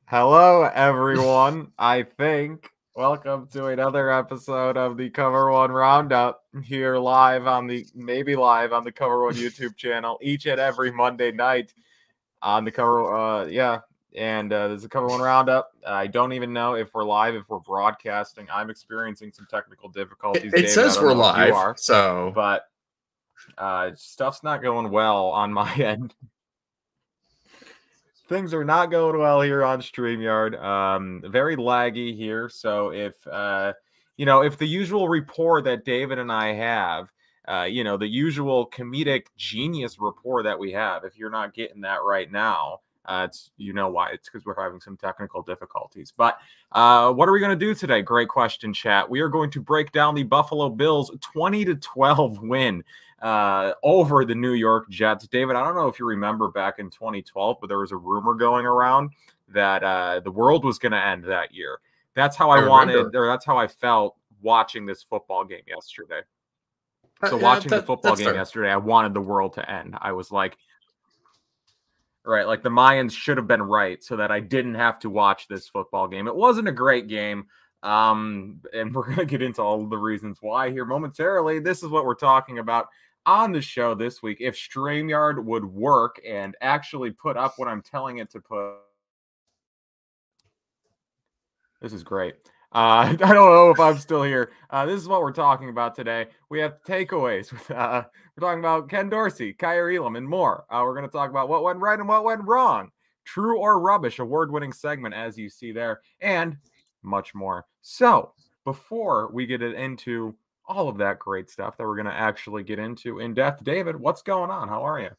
Hello, everyone. I think. Welcome to another episode of the Cover One Roundup here live on the Cover One YouTube channel each and every Monday night on the Cover. There's a Cover One Roundup. I don't even know if we're live, if we're broadcasting. I'm experiencing some technical difficulties. It David, says we're live, you are, so but stuff's not going well on my end. Things are not going well here on StreamYard. Very laggy here. So if the usual rapport that David and I have, the usual comedic genius rapport that we have, if you're not getting that right now, it's why. It's because we're having some technical difficulties. But what are we going to do today? Great question, chat. We are going to break down the Buffalo Bills 20-12 win over the New York Jets. David, I don't know if you remember back in 2012, but there was a rumor going around that the world was going to end that year. That's how that's how I felt watching this football game yesterday. So watching the football game yesterday, I wanted the world to end. I was like, right, like the Mayans should have been right so that I didn't have to watch this football game. It wasn't a great game. And we're going to get into all of the reasons why here momentarily. This is what we're talking about on the show this week. If StreamYard would work and actually put up what I'm telling it to put. This is great. I don't know if I'm still here. This is what we're talking about today. We have takeaways. We're talking about Ken Dorsey, Kyer Elam, and more. We're going to talk about what went right and what went wrong. True or rubbish, award-winning segment, as you see there, and much more. So, before we get into all of that great stuff that we're going to actually get into in depth, David, what's going on? How are you?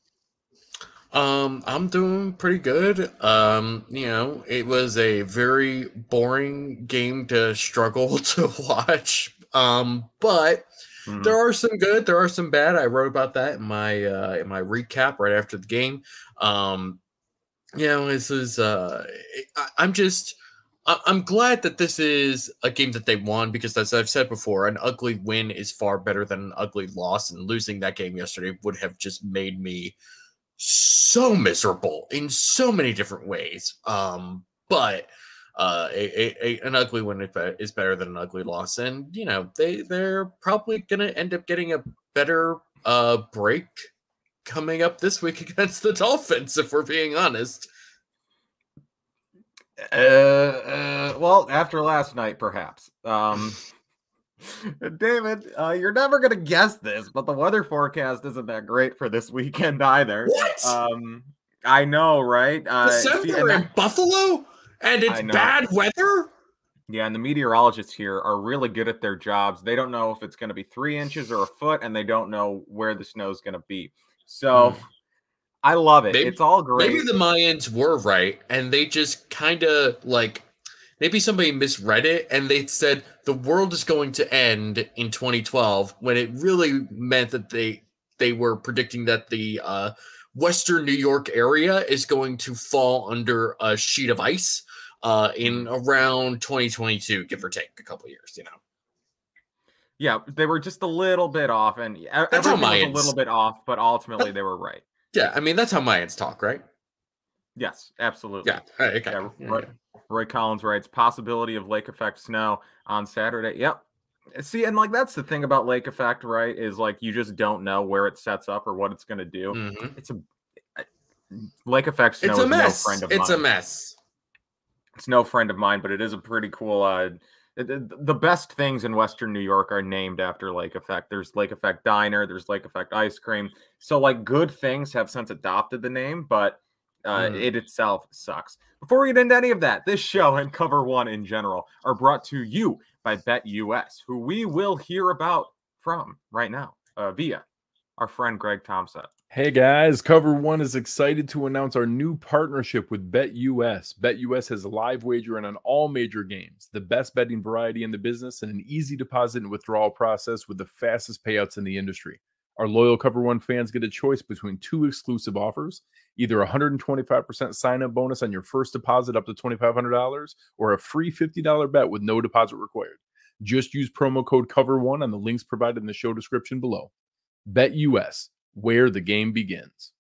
I'm doing pretty good. It was a very boring game to struggle to watch. But there are some good, there are some bad. I wrote about that in my recap right after the game. This is I'm glad that this is a game that they won because, as I've said before, an ugly win is far better than an ugly loss, and losing that game yesterday would have just made me so miserable in so many different ways. But an ugly win is better than an ugly loss, and they're probably gonna end up getting a better break coming up this week against the Dolphins, if we're being honest. Well, after last night, perhaps. David, you're never gonna guess this, but the weather forecast isn't that great for this weekend either. What? I know, right? December in Buffalo, and it's bad weather. Yeah, and the meteorologists here are really good at their jobs. They don't know if it's going to be 3 inches or a foot, and they don't know where the snow is going to be. So I love it. It's all great. Maybe the Mayans were right, and they just kind of maybe somebody misread it, and they said the world is going to end in 2012 when it really meant that they were predicting that the Western New York area is going to fall under a sheet of ice in around 2022, give or take a couple years, Yeah, they were just a little bit off, and everything was a little bit off, but ultimately they were right. Yeah, I mean, that's how Mayans talk, right? Yes, absolutely. Yeah, okay. Yeah, Roy Collins writes, possibility of lake effect snow on Saturday. Yep. See, and that's the thing about lake effect, right? Is you just don't know where it sets up or what it's going to do. It's a lake effect snow. It's a mess. No friend of mine. It's a mess. It's no friend of mine, but it is a pretty cool. The best things in Western New York are named after lake effect. There's Lake Effect Diner. There's Lake Effect Ice Cream. So good things have since adopted the name, but it itself sucks. Before we get into any of that, this show and Cover One in general are brought to you by BetUS, who we will hear about from right now via our friend Greg Thompson. Hey guys, Cover One is excited to announce our new partnership with BetUS. BetUS has a live wagering on all major games, the best betting variety in the business, and an easy deposit and withdrawal process with the fastest payouts in the industry. Our loyal Cover One fans get a choice between 2 exclusive offers, either a 125% sign-up bonus on your first deposit up to $2,500 or a free $50 bet with no deposit required. Just use promo code COVER1 on the links provided in the show description below. BetUS, where the game begins.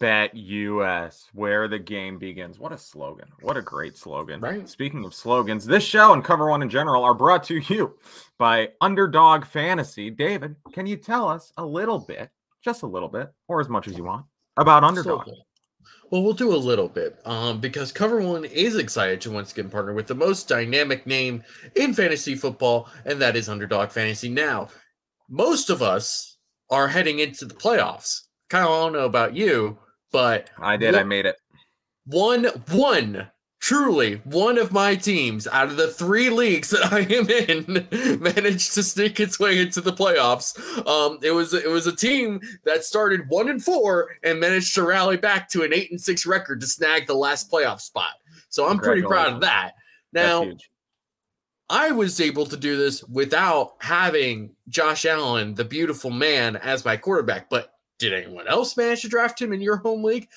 BetUS, where the game begins. What a slogan. What a great slogan. Right. Speaking of slogans, this show and Cover One in general are brought to you by Underdog Fantasy. David, can you tell us a little bit, just a little bit, or as much as you want, about Underdog? Well, we'll do a little bit because Cover One is excited to once again partner with the most dynamic name in fantasy football, and that is Underdog Fantasy. Now, most of us are heading into the playoffs. Kyle, I don't know about you, but I did. I made it. Truly, one of my teams out of the 3 leagues that I am in managed to sneak its way into the playoffs. It was a team that started 1-4 and managed to rally back to an 8-6 record to snag the last playoff spot. So I'm pretty proud of that. Now, I was able to do this without having Josh Allen, the beautiful man, as my quarterback. But did anyone else manage to draft him in your home league?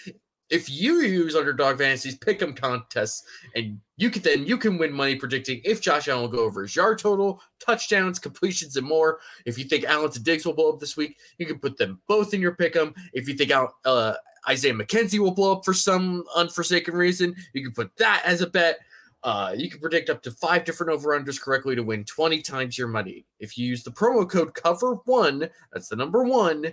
If you use Underdog Fantasy's pick'em contests, and you can win money predicting if Josh Allen will go over his yard total, touchdowns, completions, and more. If you think Allen to Diggs will blow up this week, you can put them both in your pick'em. If you think Isaiah McKenzie will blow up for some unforsaken reason, you can put that as a bet. You can predict up to 5 different over-unders correctly to win 20 times your money. If you use the promo code COVER1, that's the number 1,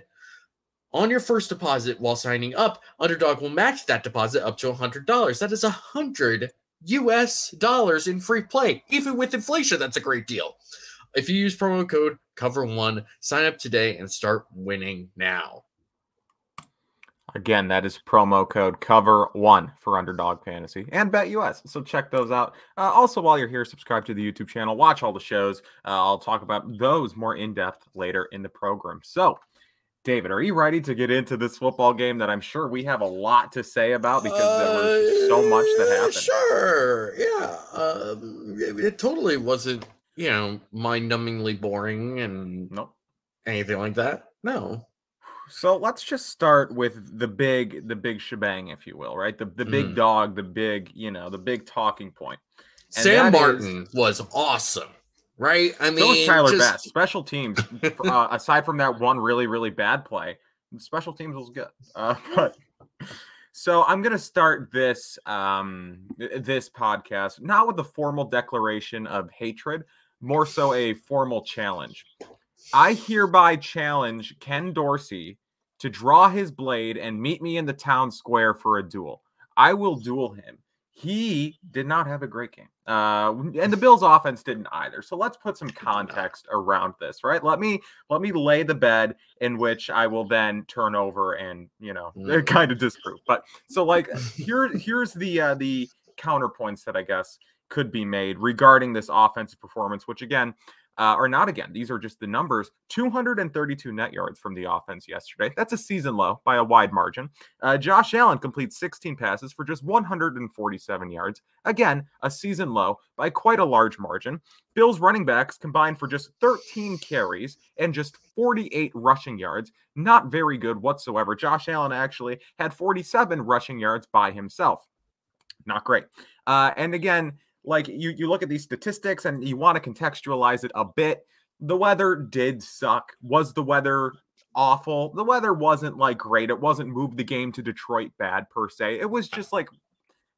on your first deposit while signing up, Underdog will match that deposit up to $100. That is $100 US in free play. Even with inflation, that's a great deal. If you use promo code COVER1, sign up today and start winning now. Again, that is promo code COVER1 for Underdog Fantasy and BetUS. So check those out. Also, while you're here, subscribe to the YouTube channel. Watch all the shows. I'll talk about those more in-depth later in the program. So, David, are you ready to get into this football game that I'm sure we have a lot to say about because there was so much that happened? Sure, yeah. It totally wasn't, mind-numbingly boring and anything like that. No. So let's just start with the big shebang, if you will, right? The big dog, the big talking point. And Sam Martin was awesome. Right? I mean, so was Tyler Bass. Special teams, aside from that one really, really bad play, special teams was good. So I'm going to start this podcast not with the formal declaration of hatred, more so a formal challenge. I hereby challenge Ken Dorsey to draw his blade and meet me in the town square for a duel. I will duel him. He did not have a great game. And the Bills offense didn't either. So let's put some context around this, right? Let me lay the bed in which I will then turn over and, kind of disprove. But so here's the counterpoints that I guess could be made regarding this offensive performance, which again, or not again, these are just the numbers. 232 net yards from the offense yesterday. That's a season low by a wide margin. Josh Allen completes 16 passes for just 147 yards. Again, a season low by quite a large margin. Bills running backs combined for just 13 carries and just 48 rushing yards. Not very good whatsoever. Josh Allen actually had 47 rushing yards by himself. Not great. And again, you look at these statistics and you want to contextualize it a bit. The weather did suck. Was the weather awful? The weather wasn't great. It wasn't move the game to Detroit bad per se. It was just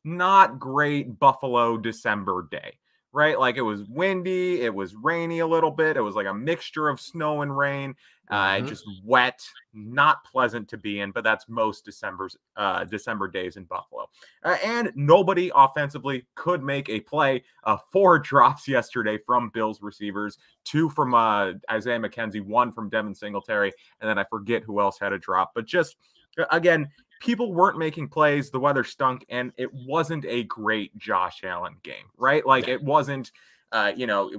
not great Buffalo December day, right? It was windy. It was rainy a little bit. It was a mixture of snow and rain. Just wet, not pleasant to be in, but that's most December days in Buffalo. And nobody offensively could make a play. 4 drops yesterday from Bills receivers, 2 from Isaiah McKenzie, 1 from Devin Singletary, and then I forget who else had a drop. But just, again, people weren't making plays. The weather stunk, and it wasn't a great Josh Allen game, right? It wasn't...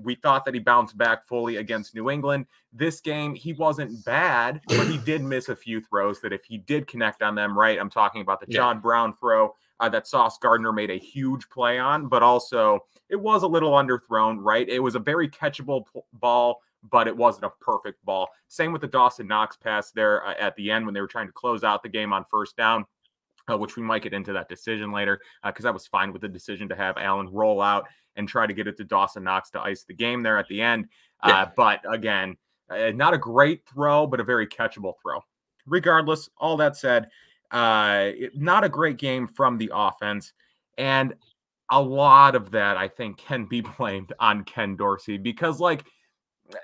we thought that he bounced back fully against New England. This game, he wasn't bad, but he did miss a few throws that if he did connect on them, right? I'm talking about the John Brown throw that Sauce Gardner made a huge play on, but also it was a little underthrown, right? It was a very catchable ball, but it wasn't a perfect ball. Same with the Dawson Knox pass there at the end when they were trying to close out the game on first down. Which we might get into that decision later, because I was fine with the decision to have Allen roll out and try to get it to Dawson Knox to ice the game there at the end. But again, not a great throw, but a very catchable throw. Regardless, all that said, Not a great game from the offense. And a lot of that, I think, can be blamed on Ken Dorsey because, like,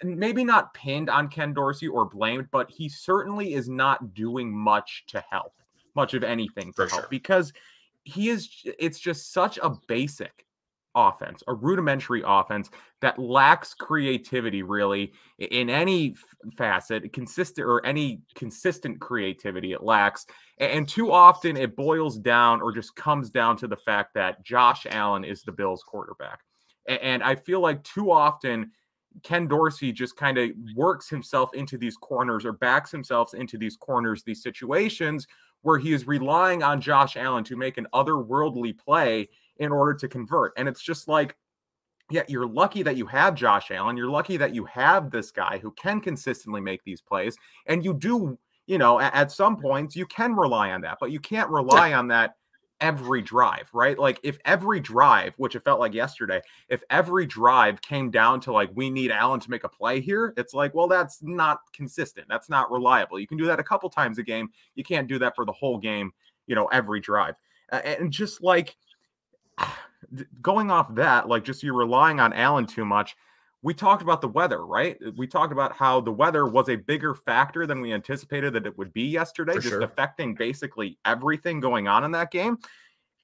maybe not pinned on Ken Dorsey or blamed, but he certainly is not doing much to help, much of anything to help, because it's just such a basic offense, a rudimentary offense that lacks creativity really in any facet, consistent or any consistent creativity it lacks. And too often it boils down or just comes down to the fact that Josh Allen is the Bills quarterback. And I feel like too often Ken Dorsey just kind of works himself into these corners or backs himself into these corners, these situations where he is relying on Josh Allen to make an otherworldly play in order to convert. And it's just like, yeah, you're lucky that you have Josh Allen. You're lucky that you have this guy who can consistently make these plays. And you do, at some points you can rely on that, but you can't rely on that every drive, right? Like if every drive, which it felt like yesterday, if every drive came down to like, we need Allen to make a play here, it's like, well, that's not consistent. That's not reliable. You can do that a couple times a game. You can't do that for the whole game, every drive. And just like going off that, like just you're relying on Allen too much. We talked about the weather, right? We talked about how the weather was a bigger factor than we anticipated that it would be yesterday, affecting basically everything going on in that game.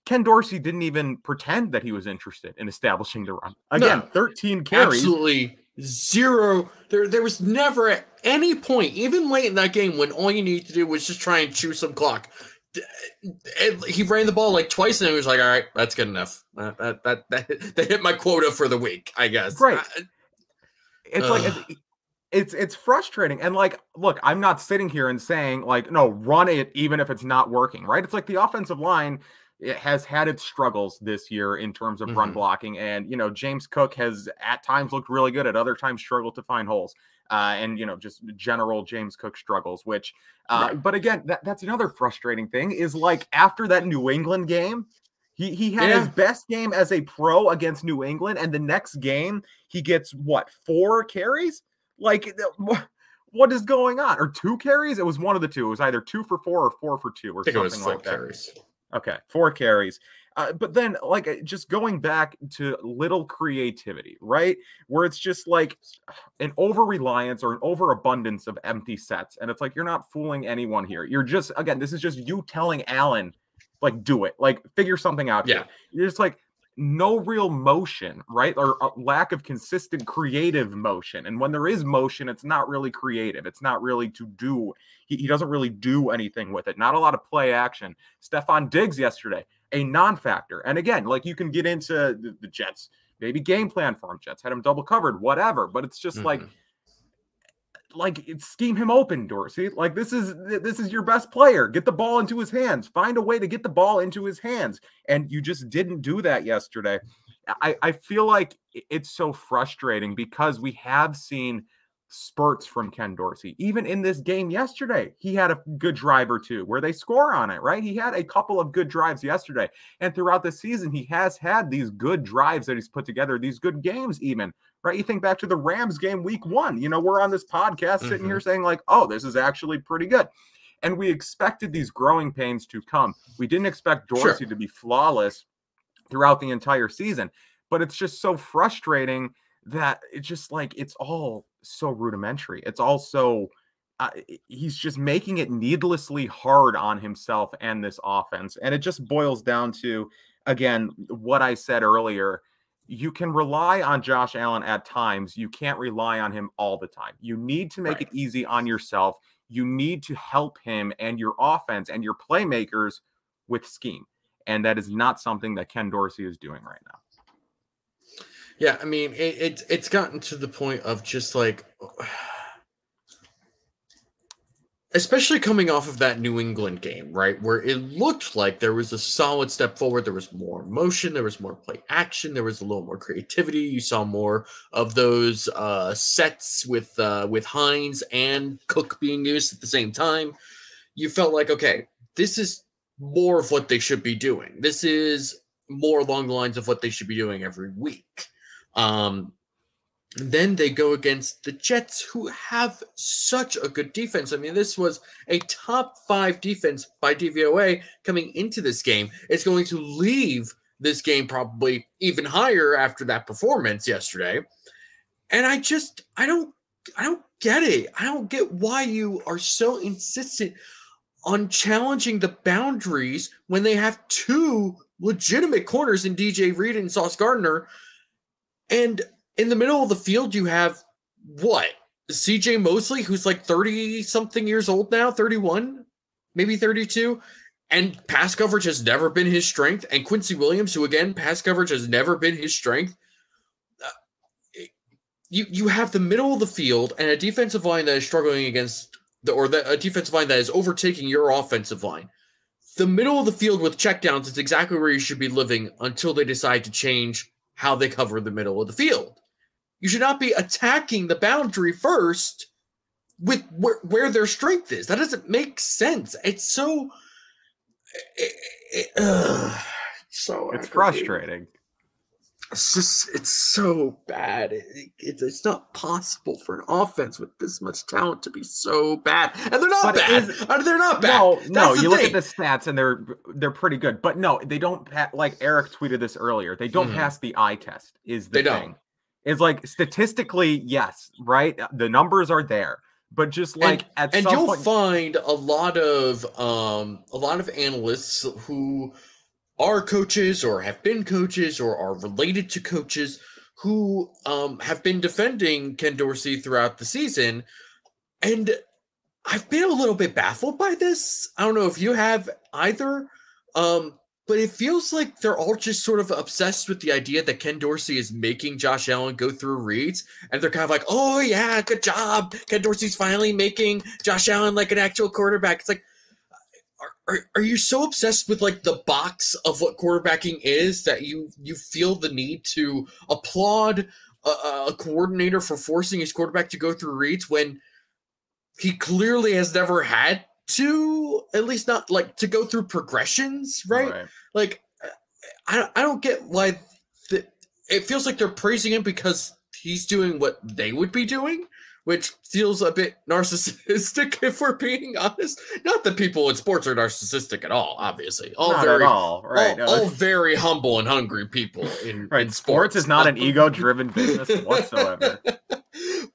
Ken Dorsey didn't even pretend that he was interested in establishing the run. Again, 13 carries. Absolutely zero. There was never at any point, even late in that game, when all you needed to do was just try and chew some clock. He ran the ball like twice, and he was like, all right, that's good enough. That hit my quota for the week, I guess. Right. It's like it's frustrating. And like, look, I'm not sitting here and saying like, no, run it even if it's not working, right? It's like the offensive line, it has had its struggles this year in terms of run blocking. And, James Cook has at times looked really good, at other times struggled to find holes. And, just general James Cook struggles, which, but again, that's another frustrating thing is like after that New England game, he had his best game as a pro against New England, and the next game he gets 4 carries? Like, what is going on? Or 2 carries? It was one of the two. It was either 2 for 4 or 4 for 2 or something like that. Carries. Okay, 4 carries. But then, like, just going back to little creativity, right? Where it's just like an over-reliance or an overabundance of empty sets. And it's like, you're not fooling anyone here. You're just, again, this is just you telling Allen, like, do it. Like, figure something out here. You're just like, no real motion, right? Or a lack of consistent creative motion. And when there is motion, it's not really creative. It's not really to do. He doesn't really do anything with it. Not a lot of play action. Stephon Diggs yesterday, a non-factor. And again, like you can get into the Jets, maybe game plan for him. Jets had him double covered, whatever. But it's just like scheme him open, Dorsey. Like this is your best player. Get the ball into his hands. Find a way to get the ball into his hands. And you just didn't do that yesterday. I feel like it's so frustrating because we have seen spurts from Ken Dorsey. Even in this game yesterday, he had a good drive or two where they score on it, right? He had a couple of good drives yesterday. And throughout the season, he has had these good drives that he's put together, these good games even, right? You think back to the Rams game week 1, we're on this podcast sitting here saying like, oh, this is actually pretty good. And we expected these growing pains to come. We didn't expect Dorsey to be flawless throughout the entire season, but it's just so frustrating that it's just like, it's all so rudimentary. It's also, he's just making it needlessly hard on himself and this offense. And it just boils down to, again, what I said earlier. You can rely on Josh Allen at times. You can't rely on him all the time. You need to make it easy on yourself. You need to help him and your offense and your playmakers with scheme. And that is not something that Ken Dorsey is doing right now. Yeah, I mean, it's gotten to the point of just like, especially coming off of that New England game, right, where it looked like there was a solid step forward. There was more motion. There was more play action. There was a little more creativity. You saw more of those sets with Hines and Cook being used at the same time. You felt like, okay, this is more of what they should be doing. This is more along the lines of what they should be doing every week. Then they go against the Jets, who have such a good defense. I mean, this was a top 5 defense by DVOA coming into this game. It's going to leave this game probably even higher after that performance yesterday. And I don't get it. I don't get why you are so insistent on challenging the boundaries when they have 2 legitimate corners in DJ Reed and Sauce Gardner. And in the middle of the field, you have what? CJ Mosley, who's like 30-something years old now, 31, maybe 32, and pass coverage has never been his strength. And Quincy Williams, who again, pass coverage has never been his strength. You have the middle of the field and a defensive line that is struggling against a defensive line that is overtaking your offensive line. The middle of the field with checkdowns is exactly where you should be living until they decide to change how they cover the middle of the field. You should not be attacking the boundary first with where their strength is. That doesn't make sense. It's so it's frustrating. It's so bad. It's not possible for an offense with this much talent to be so bad, and they're not bad. They're not bad. No. You look at the stats, and they're pretty good. But no, they don't. Like Eric tweeted this earlier. They don't pass the eye test. Is the thing? It's like statistically, yes, right. The numbers are there, but just like you'll find a lot of analysts who are coaches or have been coaches or are related to coaches who have been defending Ken Dorsey throughout the season. And I've been a little bit baffled by this. I don't know if you have either, but it feels like they're all just sort of obsessed with the idea that Ken Dorsey is making Josh Allen go through reads. And they're kind of like, oh, yeah, good job. Ken Dorsey's finally making Josh Allen like an actual quarterback. It's like, Are you so obsessed with like the box of what quarterbacking is that you feel the need to applaud a coordinator for forcing his quarterback to go through reads when he clearly has never had to, at least not like to go through progressions, right? Like I don't get why it feels like they're praising him because he's doing what they would be doing, which feels a bit narcissistic, if we're being honest. Not that people in sports are narcissistic at all, obviously. All very humble and hungry people in sports is not an ego-driven business whatsoever.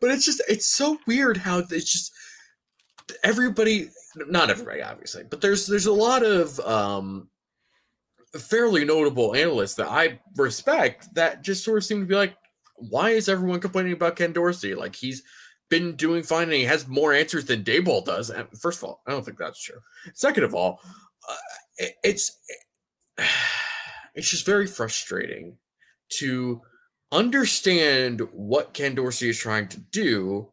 But it's so weird how it's just everybody, not everybody, obviously, but there's a lot of fairly notable analysts that I respect that just sort of seem to be like, why is everyone complaining about Ken Dorsey? Like, he's been doing fine and he has more answers than Daboll does. And first of all, I don't think that's true. Second of all, it's just very frustrating to understand what Ken Dorsey is trying to do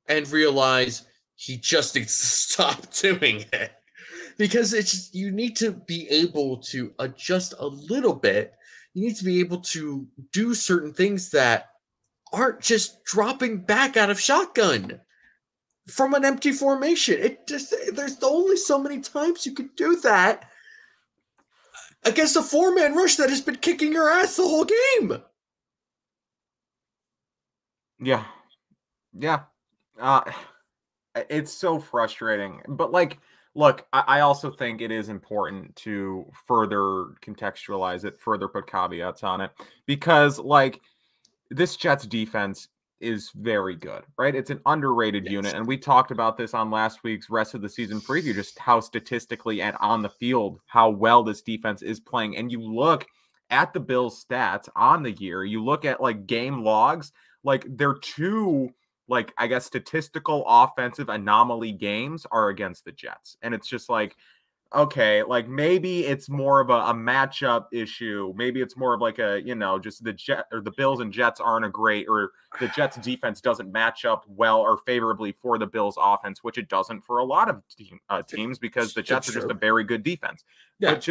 and realize he just needs to stop doing it. Because it's just, you need to be able to adjust a little bit. You need to be able to do certain things that aren't just dropping back out of shotgun from an empty formation. There's only so many times you can do that against a 4-man rush that has been kicking your ass the whole game. Yeah. It's so frustrating. But like, look, I also think it is important to further contextualize it, further put caveats on it, because like this Jets defense is very good, right? It's an underrated unit. And we talked about this on last week's rest of the season preview, just how statistically and on the field, how well this defense is playing. And you look at the Bills stats on the year, you look at like game logs, like they're two, like, I guess, statistical offensive anomaly games are against the Jets. And it's just like, okay, like maybe it's more of a matchup issue. Maybe it's more of like a, just the Bills and Jets aren't a great, or the Jets defense doesn't match up well or favorably for the Bills offense, which it doesn't for a lot of teams because the Jets are just a very good defense. Yeah. But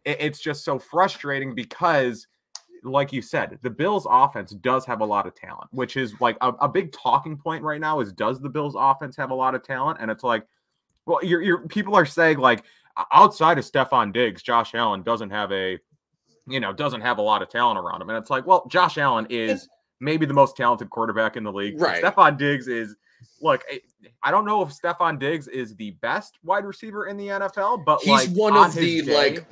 it's just so frustrating because, like you said, the Bills offense does have a lot of talent, which is like a big talking point right now is, does the Bills offense have a lot of talent? And it's like, well, people are saying like outside of Stephon Diggs, Josh Allen doesn't have a lot of talent around him. And it's like, well, Josh Allen is maybe the most talented quarterback in the league. Right. Stephon Diggs is, look, I don't know if Stephon Diggs is the best wide receiver in the NFL, but he's like one on of the day, like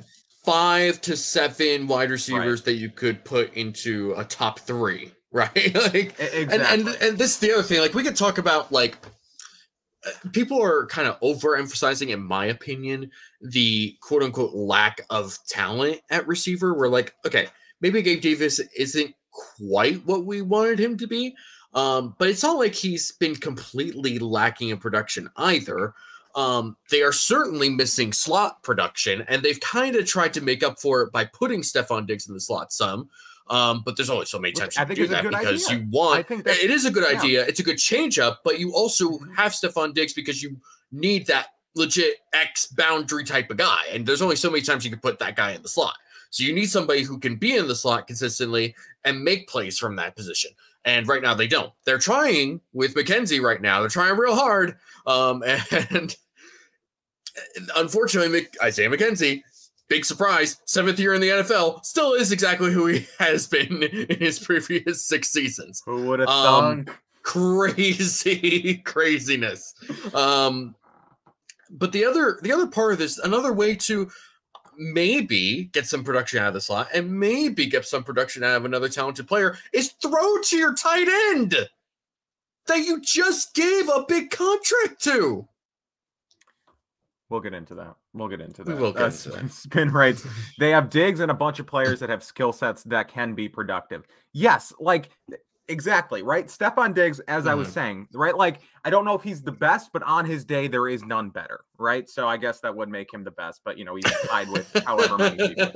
5 to 7 wide receivers right, that you could put into a top 3, right? Like, exactly. and this is the other thing. Like, we could talk about like people are kind of overemphasizing, in my opinion, the quote unquote lack of talent at receiver. We're like, okay, maybe Gabe Davis isn't quite what we wanted him to be. But it's not like he's been completely lacking in production either. They are certainly missing slot production, and they've kind of tried to make up for it by putting Stephon Diggs in the slot some. But there's only so many times you can do that because you want. I think it is a good idea. It's a good change up, but you also have Stephon Diggs because you need that legit X boundary type of guy, and there's only so many times you can put that guy in the slot. So you need somebody who can be in the slot consistently and make plays from that position. And right now they don't. They're trying with McKenzie right now. They're trying real hard. And unfortunately, Isaiah McKenzie, big surprise, 7th year in the NFL, still is exactly who he has been in his previous 6 seasons. Who would have thunk? Craziness. But the other part of this, another way to maybe get some production out of the slot and maybe get some production out of another talented player is throw to your tight end that you just gave a big contract to. We'll get into that. We will get into that. Spin rates. They have Diggs and a bunch of players that have skill sets that can be productive. Yes, like exactly, right? Stephon Diggs, as I was saying, right? Like, I don't know if he's the best, but on his day, there is none better, right? So I guess that would make him the best, but, you know, he's tied with however many people.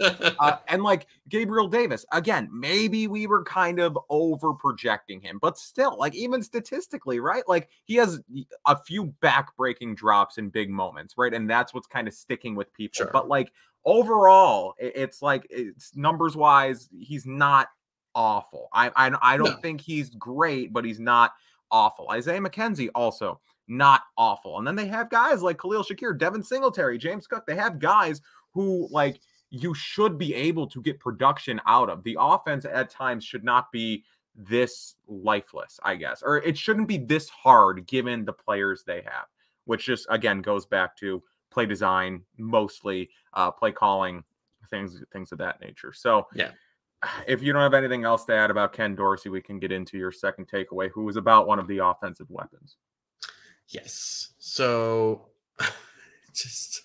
And like Gabriel Davis, again, maybe we were kind of over projecting him, but still, like, even statistically, right? Like, he has a few back-breaking drops in big moments, right? And that's what's kind of sticking with people. Sure. But like, overall, it's like, it's numbers-wise, he's not awful. I don't think he's great, but he's not awful. Isaiah McKenzie also not awful. And then they have guys like Khalil Shakir, Devin Singletary, James Cook. They have guys who like you should be able to get production out of. The offense at times should not be this lifeless, I guess, or it shouldn't be this hard given the players they have, which just again goes back to play design, mostly play calling, things of that nature. So yeah. If you don't have anything else to add about Ken Dorsey, we can get into your second takeaway, who was about one of the offensive weapons. Yes. So just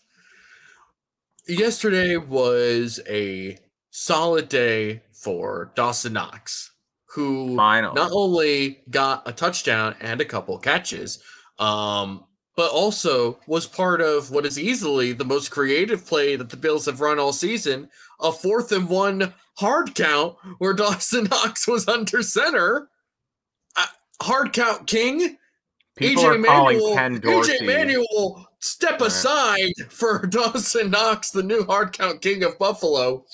yesterday was a solid day for Dawson Knox, who not only got a touchdown and a couple catches, but also was part of what is easily the most creative play that the Bills have run all season, a 4th and 1 hard count where Dawson Knox was under center. Hard count king. People are calling Ken Dorsey. AJ Manuel, step aside for Dawson Knox, the new hard count king of Buffalo.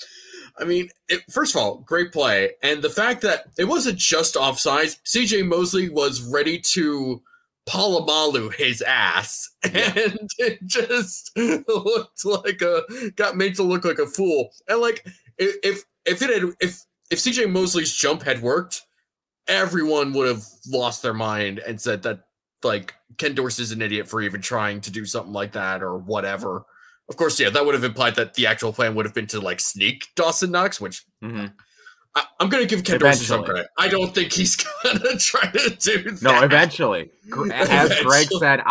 I mean, first of all, great play. And the fact that it wasn't just offsides, CJ Mosley was ready to Palomalu his ass, and it just looked like got made to look like a fool. And like, if CJ Mosley's jump had worked, everyone would have lost their mind and said that like Ken Dorsey's an idiot for even trying to do something like that or whatever. Of course, yeah, that would have implied that the actual plan would have been to like sneak Dawson Knox, which I'm going to give Ken Dorsey some credit. I don't think he's going to try to do that. No, eventually. As Greg said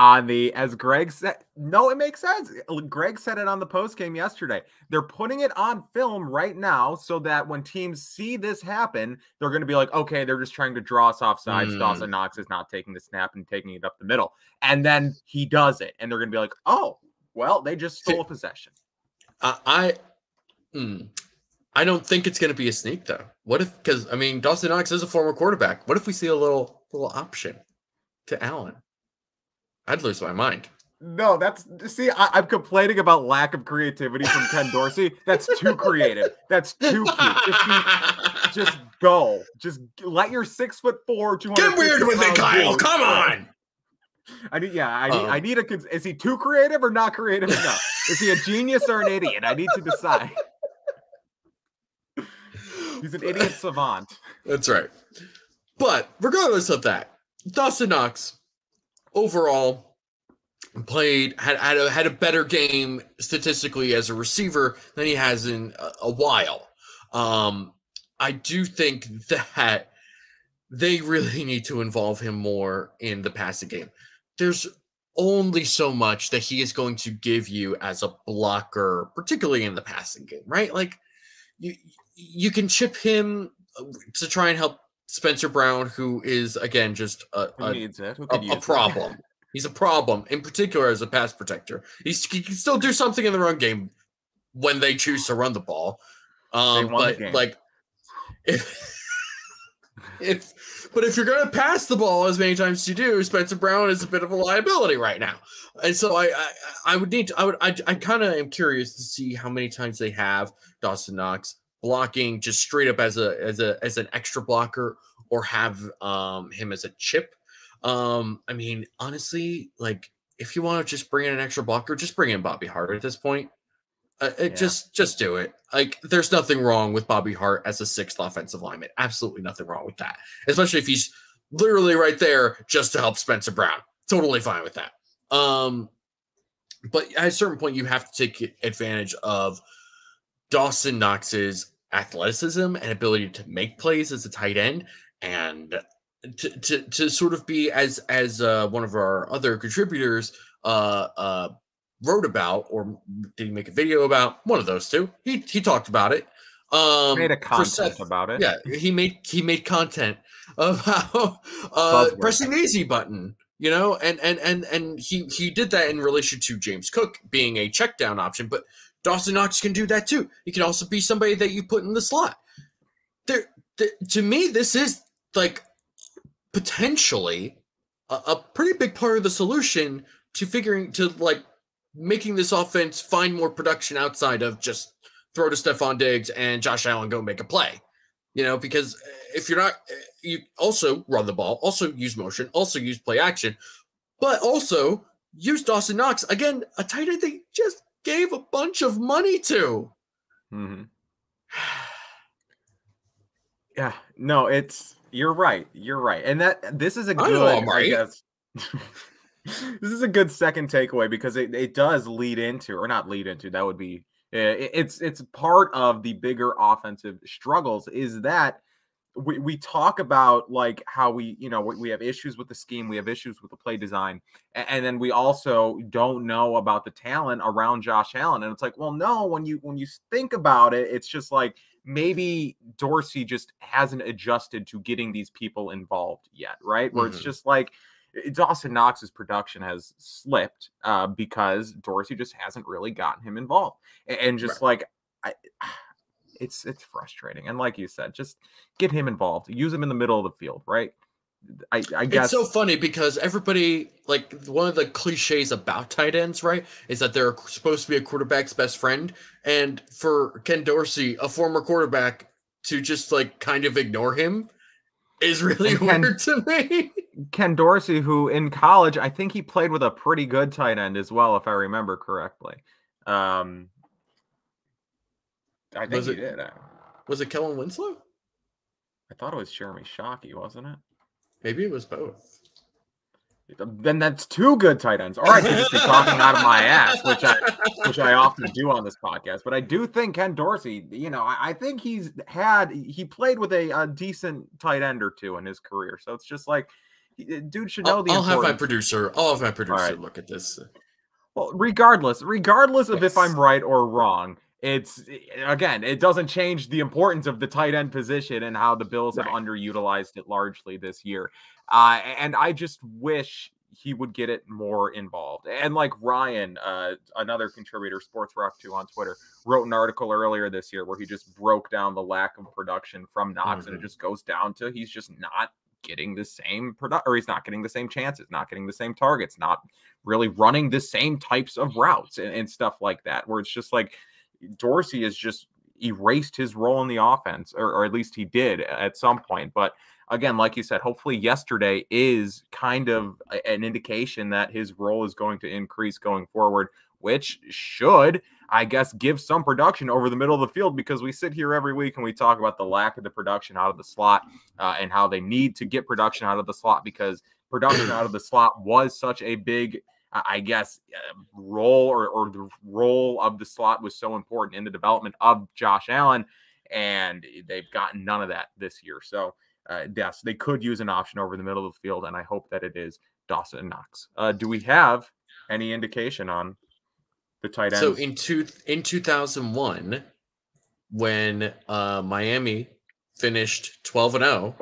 no, it makes sense. Greg said it on the post game yesterday. They're putting it on film right now so that when teams see this happen, they're going to be like, okay, they're just trying to draw us off sides. Dawson Knox is not taking the snap and taking it up the middle. And then he does it. And they're going to be like, oh, well, they just stole a possession. I don't think it's going to be a sneak, though. What if, because, I mean, Dawson Knox is a former quarterback. What if we see a little option to Allen? I'd lose my mind. No, I'm complaining about lack of creativity from Ken Dorsey. That's too creative. That's too cute. Just go. Just let your 6'4", 200. Get weird with it, Kyle. Come on. I need is he too creative or not creative enough? Is he a genius or an idiot? I need to decide. He's an idiot savant. That's right. But regardless of that, Dawson Knox overall had a better game statistically as a receiver than he has in a while. I do think that they really need to involve him more in the passing game. There's only so much that he is going to give you as a blocker, particularly in the passing game, right? Like you can chip him to try and help Spencer Brown, who is again just a problem. He's a problem, in particular as a pass protector. He can still do something in the run game when they choose to run the ball. But like if you're going to pass the ball as many times as you do, Spencer Brown is a bit of a liability right now. And so I kind of am curious to see how many times they have Dawson Knox blocking just straight up as an extra blocker, or have him as a chip. I mean, honestly, like if you want to just bring in an extra blocker, just bring in Bobby Hart at this point. Just do it. Like, there's nothing wrong with Bobby Hart as a sixth offensive lineman. Absolutely nothing wrong with that. Especially if he's literally right there just to help Spencer Brown. Totally fine with that. But at a certain point, you have to take advantage of Dawson Knox's athleticism and ability to make plays as a tight end, and to sort of be as one of our other contributors wrote about, or did he make a video about? One of those two. He talked about it. Made a content about it. Yeah, he made content about pressing the easy button, you know, and he did that in relation to James Cook being a check down option, but Dawson Knox can do that too. He can also be somebody that you put in the slot. To me, this is like potentially a pretty big part of the solution to making this offense find more production outside of just throw to Stephon Diggs and Josh Allen go make a play. You know, because if you're not, you also run the ball, also use motion, also use play action, but also use Dawson Knox, again, a tight end they just gave a bunch of money to. Mm-hmm. Yeah, no, you're right. And this is a good, I guess, this is a good second takeaway, because it does lead into, or not lead into, that would be, it's part of the bigger offensive struggles, is that we talk about like how we have issues with the scheme, we have issues with the play design, and then we also don't know about the talent around Josh Allen. And it's like, well, no, when you think about it, it's just like maybe Dorsey just hasn't adjusted to getting these people involved yet, right? Where it's just like Dawson Knox's production has slipped because Dorsey just hasn't really gotten him involved, and just like it's frustrating. And like you said, just get him involved, use him in the middle of the field, right? I guess it's so funny because everybody, like, one of the cliches about tight ends, right, is that they're supposed to be a quarterback's best friend. And for Ken Dorsey, a former quarterback, to just like kind of ignore him is really weird to me. Ken Dorsey, who in college, I think he played with a pretty good tight end as well, if I remember correctly. I think he did. Was it Kellen Winslow? I thought it was Jeremy Shockey, wasn't it? Maybe it was both. Then that's two good tight ends. Or I could just be talking out of my ass, which I often do on this podcast. But I do think Ken Dorsey, I think he played with a decent tight end or two in his career. So it's just like, dude should know the importance. I'll have my producer look at this. Well, regardless of if I'm right or wrong, it doesn't change the importance of the tight end position and how the Bills have underutilized it largely this year. And I just wish he would get it more involved. And like Ryan, another contributor, Sports Rock 2 on Twitter, wrote an article earlier this year where he just broke down the lack of production from Knox, and it just goes down to he's just not getting the same or he's not getting the same chances, not getting the same targets, not really running the same types of routes and stuff like that, where it's just like Dorsey has just erased his role in the offense, or at least he did at some point. But again, like you said, hopefully yesterday is kind of an indication that his role is going to increase going forward which should, I guess, give some production over the middle of the field, because we sit here every week and we talk about the lack of the production out of the slot and how they need to get production out of the slot, because production out of the slot was such a big, I guess, role or the role of the slot was so important in the development of Josh Allen, and they've gotten none of that this year. So, yes, they could use an option over the middle of the field, and I hope that it is Dawson Knox. Do we have any indication on the tight ends? So in 2001, when Miami finished 12-0,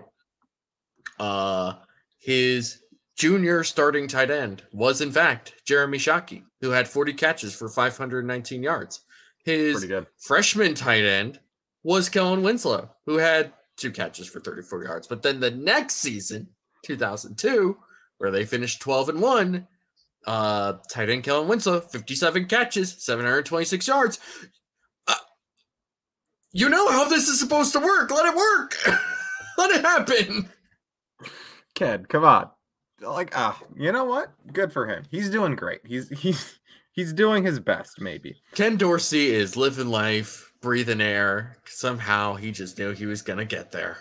his junior starting tight end was, in fact, Jeremy Shockey, who had 40 catches for 519 yards. His freshman tight end was Kellen Winslow, who had 2 catches for 34 yards. But then the next season, 2002, where they finished 12-1, tight end Kellen Winslow, 57 catches, 726 yards. You know how this is supposed to work. Let it work. Let it happen. Ken, come on. Like, you know what? Good for him. He's doing great. He's doing his best, maybe. Ken Dorsey is living life, breathing air. Somehow he just knew he was going to get there.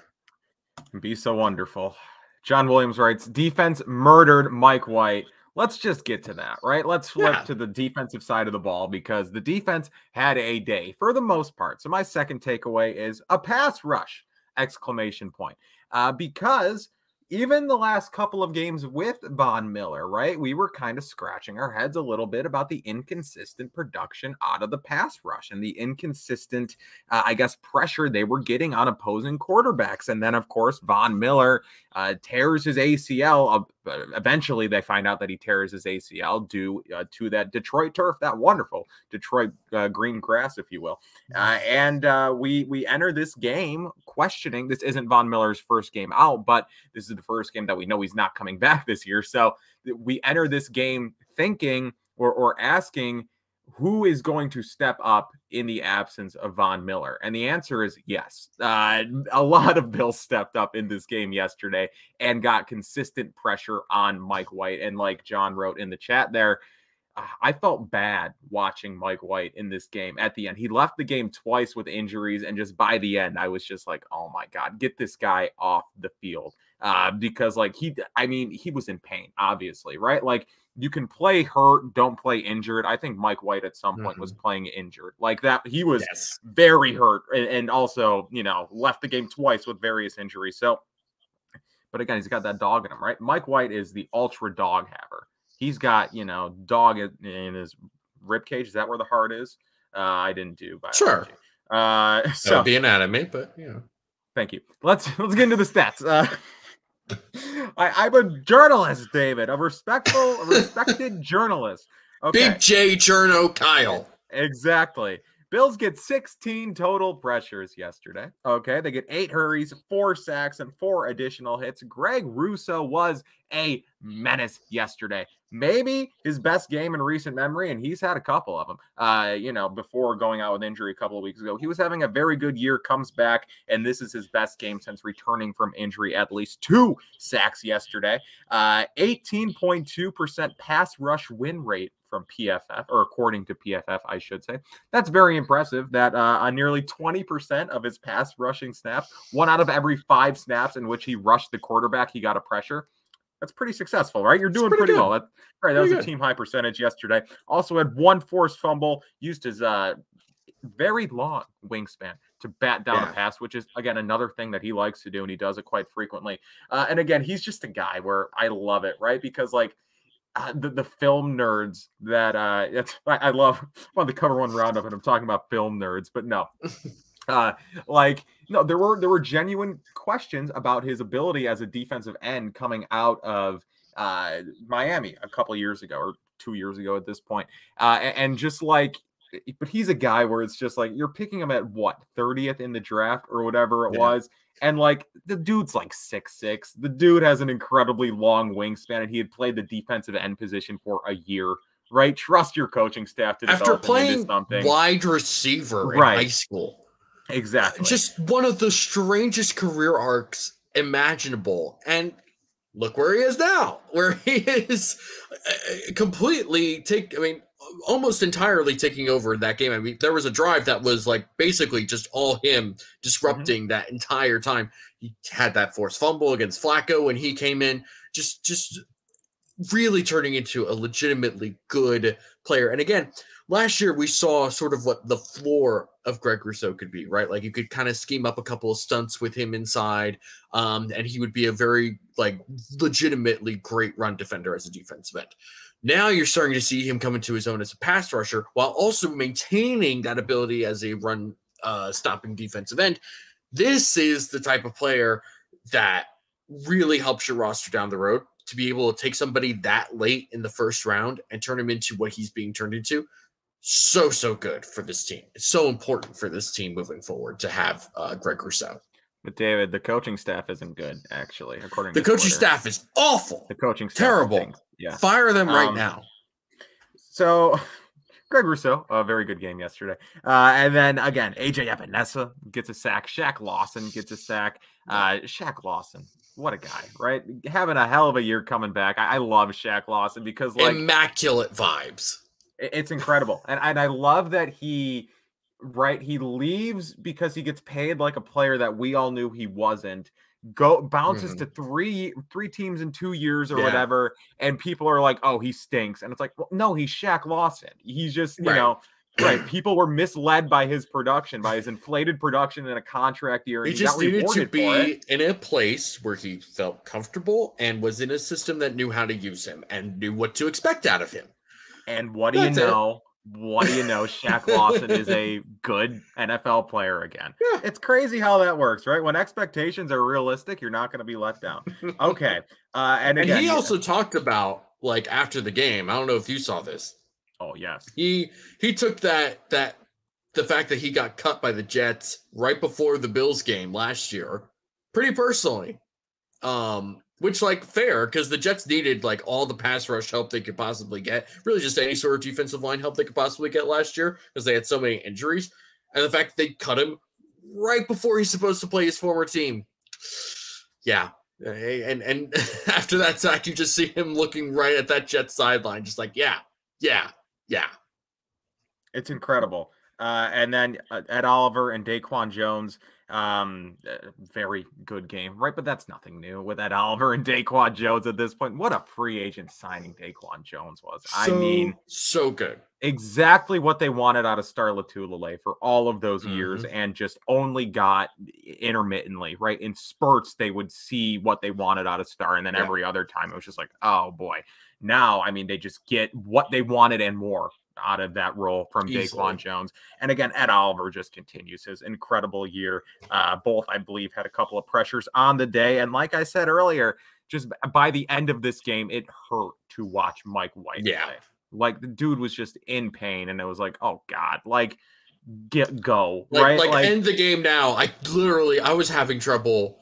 Be so wonderful. John Williams writes, defense murdered Mike White. Let's just get to that, right? Let's flip to the defensive side of the ball, because the defense had a day for the most part. So my second takeaway is a pass rush, ! Because even the last couple of games with Von Miller, right, we were kind of scratching our heads a little bit about the inconsistent production out of the pass rush and the inconsistent, I guess, pressure they were getting on opposing quarterbacks. And then, of course, Von Miller tears his ACL. Eventually, they find out that he tears his ACL due to that Detroit turf, that wonderful Detroit green grass, if you will. And we enter this game questioning. This isn't Von Miller's first game out, but this is the first game that we know he's not coming back this year. So we enter this game thinking or asking, who is going to step up in the absence of Von Miller? And the answer is yes. A lot of Bills stepped up in this game yesterday and got consistent pressure on Mike White. And like John wrote in the chat there, I felt bad watching Mike White in this game at the end. He left the game twice with injuries, and just by the end, I was just like, oh my God, get this guy off the field. Because like he was in pain, obviously, right? Like, you can play hurt, don't play injured. I think Mike White at some point was playing injured like that. He was very hurt, and also, left the game twice with various injuries. So, but again, he's got that dog in him, right? Mike White is the ultra dog haver. He's got, dog in his rib cage. Is that where the heart is? I didn't do biology. Sure. So that would be anatomy, but thank you. Let's get into the stats. I'm a journalist, David, a respected journalist. Okay. Big J Journo Kyle. Exactly. Bills get 16 total pressures yesterday. Okay. They get 8 hurries, 4 sacks, and 4 additional hits. Greg Russo was a menace yesterday. Maybe his best game in recent memory, and he's had a couple of them. Before going out with injury a couple of weeks ago, he was having a very good year, comes back, and this is his best game since returning from injury. At least 2 sacks yesterday. 18.2% pass rush win rate from PFF, or according to PFF, I should say. That's very impressive that on nearly 20% of his pass rushing snaps, 1 out of every 5 snaps in which he rushed the quarterback, he got a pressure. That's pretty successful, right? You're doing pretty well. That was a team high percentage yesterday. Also had 1 forced fumble, used his very long wingspan to bat down a pass, which is, again, another thing that he likes to do, and he does it quite frequently. And again, he's just a guy where I love it, right? Because, like, the film nerds that I love. I'm on the Cover One Roundup, and I'm talking about film nerds, but no. There were genuine questions about his ability as a defensive end coming out of Miami a couple years ago, or 2 years ago at this point. And just like, but he's a guy where it's just like, you're picking him at what, 30th in the draft or whatever it was. And like, the dude's like 6'6". The dude has an incredibly long wingspan, and he had played the defensive end position for a year. Right? Trust your coaching staff to develop into something. Wide receiver in high school. Exactly. Just one of the strangest career arcs imaginable. And look where he is now, where he is completely almost entirely taking over that game. I mean, there was a drive that was like basically just all him disrupting that entire time. He had that forced fumble against Flacco when he came in, just really turning into a legitimately good player. And again, last year we saw sort of what the floor of Greg Rousseau could be, right? Like you could kind of scheme up a couple of stunts with him inside, and he would be a very like legitimately great run defender as a defensive end. Now you're starting to see him come into his own as a pass rusher while also maintaining that ability as a run stopping defensive end. This is the type of player that really helps your roster down the road, to be able to take somebody that late in the first round and turn him into what he's being turned into. So good for this team. It's so important for this team moving forward to have Greg Rousseau. But David, the coaching staff isn't good, actually, according to the coaching staff is awful. The coaching staff terrible. Yeah, fire them right now. So, Greg Rousseau, a very good game yesterday. And then again, AJ Epinesa gets a sack. Shaq Lawson gets a sack. Shaq Lawson, what a guy, right? Having a hell of a year coming back. I love Shaq Lawson because like immaculate vibes. It's incredible, and I love that he leaves because he gets paid like a player that we all knew he wasn't. Bounces to three teams in 2 years or whatever, and people are like, "Oh, he stinks," and it's like, well, no, he's Shaq Lawson. He's just you know. Right, people were misled by his production, by his inflated production in a contract year. He just needed to be in a place where he felt comfortable and was in a system that knew how to use him and knew what to expect out of him. And what do you know? What do you know? Shaq Lawson is a good NFL player again. Yeah. It's crazy how that works, right? When expectations are realistic, you're not going to be let down. Okay. And again, he also talked about, like, after the game, I don't know if you saw this. Oh, yes. He took the fact that he got cut by the Jets right before the Bills game last year pretty personally. Which, like, fair, because the Jets needed, like, all the pass rush help they could possibly get. Really just any sort of defensive line help they could possibly get last year because they had so many injuries. And the fact that they cut him right before he's supposed to play his former team. Yeah. And after that sack, you just see him looking right at that Jets sideline, just like, yeah. It's incredible. And then Ed Oliver and Daquan Jones, very good game, right? But that's nothing new with Ed Oliver and Daquan Jones at this point. What a free agent signing Daquan Jones was. So good. Exactly what they wanted out of Star Lotulelei for all of those years, and just only got intermittently, right? In spurts, they would see what they wanted out of Star, and then every other time it was just like, oh boy. Now, I mean, they just get what they wanted and more out of that role from Daquan Jones. And again, Ed Oliver just continues his incredible year. Both, I believe, had a couple of pressures on the day. And like I said earlier, just by the end of this game, it hurt to watch Mike White play. Like, the dude was just in pain, and it was like, oh God, like, go, right? Like, end the game now. I was having trouble,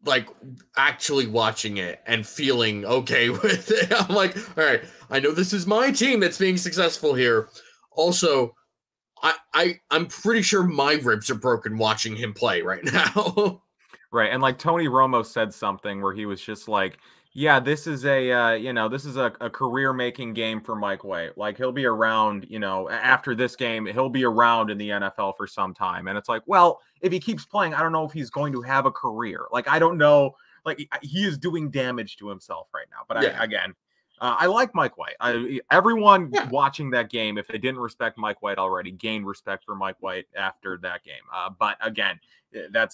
like, actually watching it and feeling okay with it. I'm like, all right, I know this is my team that's being successful here. Also, I'm pretty sure my ribs are broken watching him play right now. Right. And like Tony Romo said something where he was just like, yeah, this is a career-making game for Mike White. Like, he'll be around, after this game, he'll be around in the NFL for some time. And it's like, well, if he keeps playing, I don't know if he's going to have a career. Like, I don't know. Like, he is doing damage to himself right now. But I like Mike White. Everyone watching that game, if they didn't respect Mike White already, gained respect for Mike White after that game. But again, that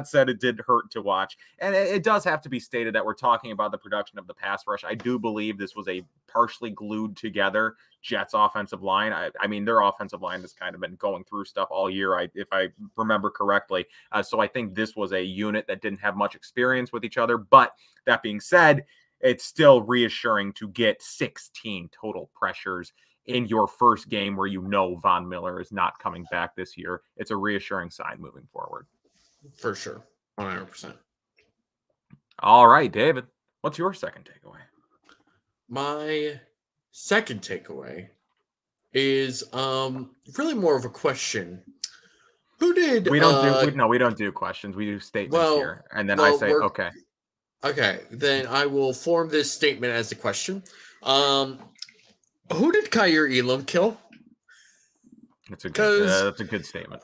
said, it did hurt to watch. And it does have to be stated that we're talking about the production of the pass rush. I do believe this was a partially glued together Jets offensive line. I mean, their offensive line has kind of been going through stuff all year, if I remember correctly. So I think this was a unit that didn't have much experience with each other. But that being said, it's still reassuring to get 16 total pressures in your first game where Von Miller is not coming back this year. It's a reassuring sign moving forward. For sure. 100%. All right, David, what's your second takeaway? My second takeaway is really more of a question. Who did we don't do questions. We do statements here. And then I say, okay. Okay, then I will form this statement as a question. Who did Kyer Elam kill? That's a good statement.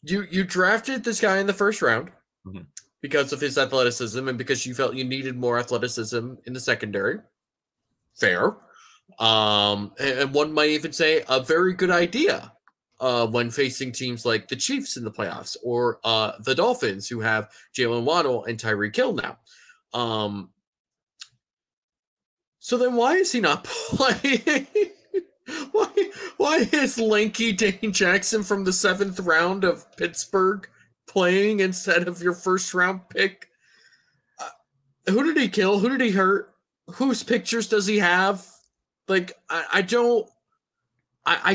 You drafted this guy in the first round Mhm. because of his athleticism and because you felt you needed more athleticism in the secondary. Fair. And one might even say a very good idea when facing teams like the Chiefs in the playoffs or the Dolphins, who have Jalen Waddle and Tyreek Hill now. So then why is he not playing? Why is lanky Dane Jackson from the 7th round of Pittsburgh playing instead of your first round pick? Who did he kill? Who did he hurt? Whose pictures does he have? Like, I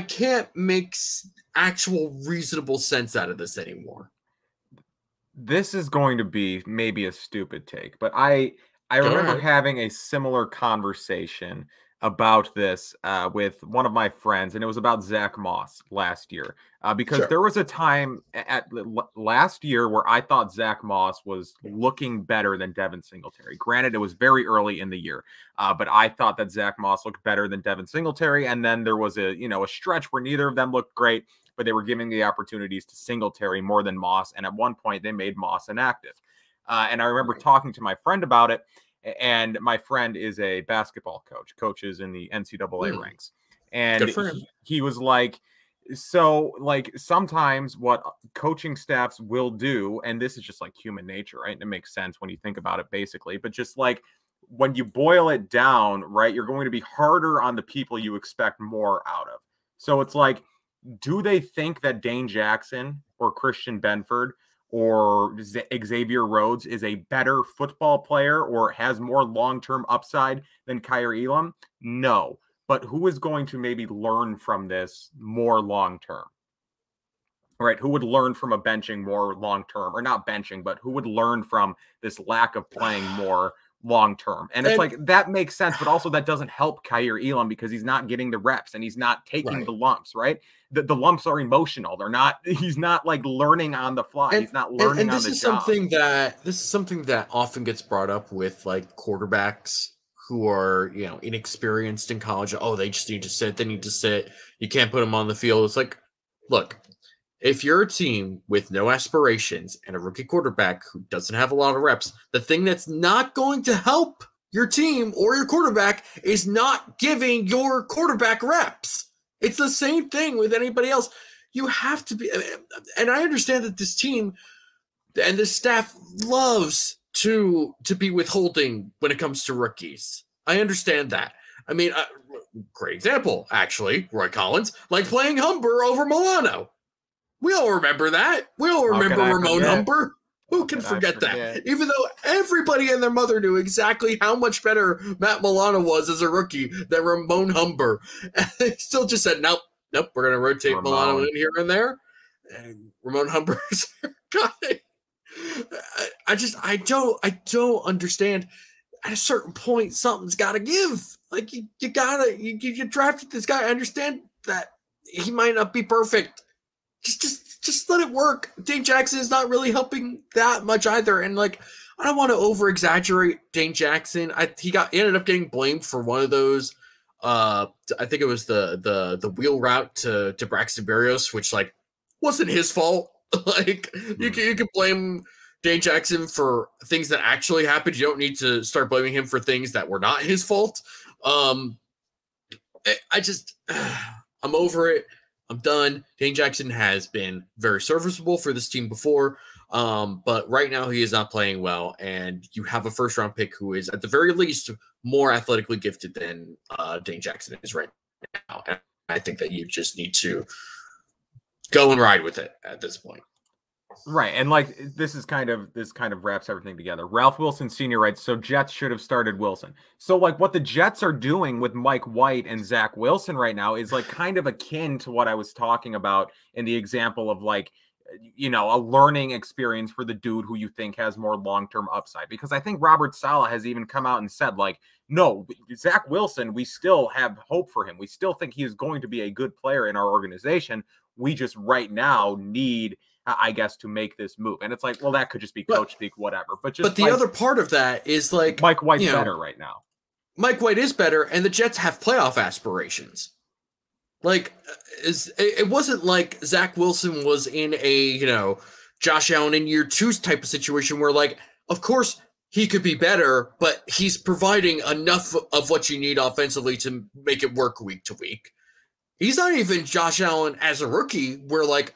can't make actual reasonable sense out of this anymore. This is going to be maybe a stupid take, but I remember having a similar conversation about this with one of my friends, and it was about Zach Moss last year. Because there was a time last year where I thought Zach Moss was looking better than Devin Singletary. Granted, it was very early in the year, but I thought that Zach Moss looked better than Devin Singletary. And then there was a stretch where neither of them looked great, but they were giving the opportunities to Singletary more than Moss. And at one point, they made Moss inactive. And I remember talking to my friend about it. And my friend is a basketball coach, coaches in the NCAA ranks. And he was like, so like sometimes what coaching staffs will do, and this is just like human nature, right? And it makes sense when you think about it basically, but just like when you boil it down, right, you're going to be harder on the people you expect more out of. So it's like, do they think that Dane Jackson or Christian Benford or Xavier Rhodes is a better football player or has more long-term upside than Kyer Elam? No. But who is going to maybe learn from this more long-term? Right? Who would learn from a benching more long-term? Or not benching, but who would learn from this lack of playing more long-term? And it's like, that makes sense, but also that doesn't help Kyer Elam because he's not getting the reps and he's not taking the lumps, right? The lumps are emotional. He's not like learning on the fly. He's not learning on the job. This is something that often gets brought up with like quarterbacks who are, inexperienced in college. Oh, they just need to sit. They need to sit. You can't put them on the field. It's like, look, if you're a team with no aspirations and a rookie quarterback who doesn't have a lot of reps, the thing that's not going to help your team or your quarterback is not giving your quarterback reps. It's the same thing with anybody else. You have to be, and I understand that this team and this staff loves to be withholding when it comes to rookies. I understand that. I mean, great example, actually, Roy Collins, like playing Humber over Milano. We all remember that. We all remember Ramon Humber. Who can forget that? Even though everybody and their mother knew exactly how much better Matt Milano was as a rookie than Ramon Humber. And they still just said, nope, we're going to rotate Milano in here and there. And Ramon Humber's guy. I don't understand. At a certain point, something's got to give. Like you drafted this guy. I understand that he might not be perfect. Just let it work. Dane Jackson is not really helping that much either. And like, I don't want to over exaggerate Dane Jackson. He ended up getting blamed for one of those. I think it was the wheel route to Braxton Berrios, which like wasn't his fault. Like you can blame Dane Jackson for things that actually happened. You don't need to start blaming him for things that were not his fault. I'm over it. I'm done. Dane Jackson has been very serviceable for this team before, but right now he is not playing well, and you have a first-round pick who is, at the very least, more athletically gifted than Dane Jackson is right now. And I think that you just need to go and ride with it at this point. Right, and like this kind of wraps everything together. Ralph Wilson Sr. writes, so Jets should have started Wilson. So like what the Jets are doing with Mike White and Zach Wilson right now is like kind of akin to what I was talking about in the example of like, a learning experience for the dude who you think has more long-term upside. Because I think Robert Saleh has even come out and said like, no, Zach Wilson, we still have hope for him. We still think he is going to be a good player in our organization. We just right now need I guess, to make this move. And it's like, well, that could just be coach speak, whatever. But the other part of that is like Mike White's better right now. Mike White is better, and the Jets have playoff aspirations. Like, it wasn't like Zach Wilson was in a, Josh Allen in year 2's type of situation where, like, of course he could be better, but he's providing enough of what you need offensively to make it work week to week. He's not even Josh Allen as a rookie where, like,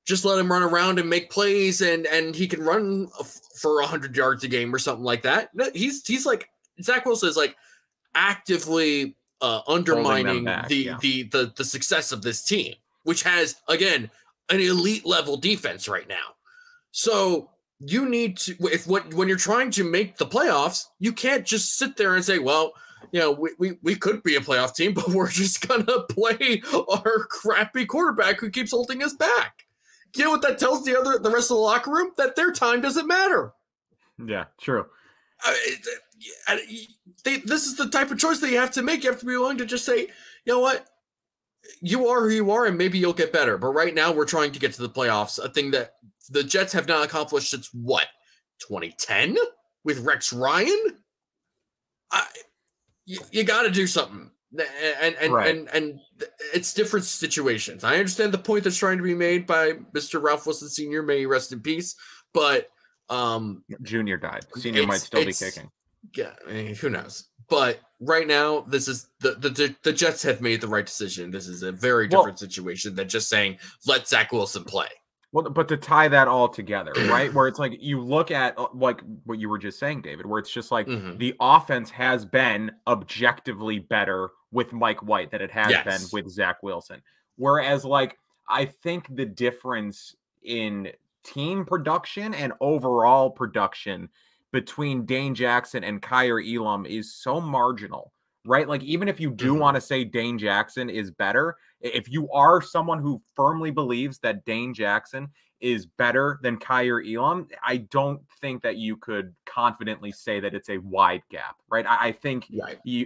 just let him run around and make plays and he can run for 100 yards a game or something like that. He's like, Zach Wilson is like actively undermining the success of this team, which has, again, an elite level defense right now. So you need to, when you're trying to make the playoffs, you can't just sit there and say, well, we could be a playoff team, but we're just going to play our crappy quarterback who keeps holding us back. You know what that tells the rest of the locker room? That their time doesn't matter. Yeah, true. This is the type of choice that you have to make. You have to be willing to just say, you know what? You are who you are, and maybe you'll get better. But right now, we're trying to get to the playoffs, a thing that the Jets have not accomplished since, 2010? With Rex Ryan? You got to do something. And it's different situations. I understand the point that's trying to be made by Mr. Ralph Wilson Sr., may he rest in peace, but Junior died. Senior might still be kicking. Yeah, I mean, who knows? But right now, this is the Jets have made the right decision. This is a very different situation than just saying, let Zach Wilson play. Well, but to tie that all together, right? Where it's like you look at like what you were just saying, David, where it's just like the offense has been objectively better with Mike White than it has been with Zach Wilson. Whereas, like, I think the difference in team production and overall production between Dane Jackson and Kyer Elam is so marginal, right? Like, even if you do want to say Dane Jackson is better, if you are someone who firmly believes that Dane Jackson is better than Kyer Elam, I don't think that you could confidently say that it's a wide gap, right? I think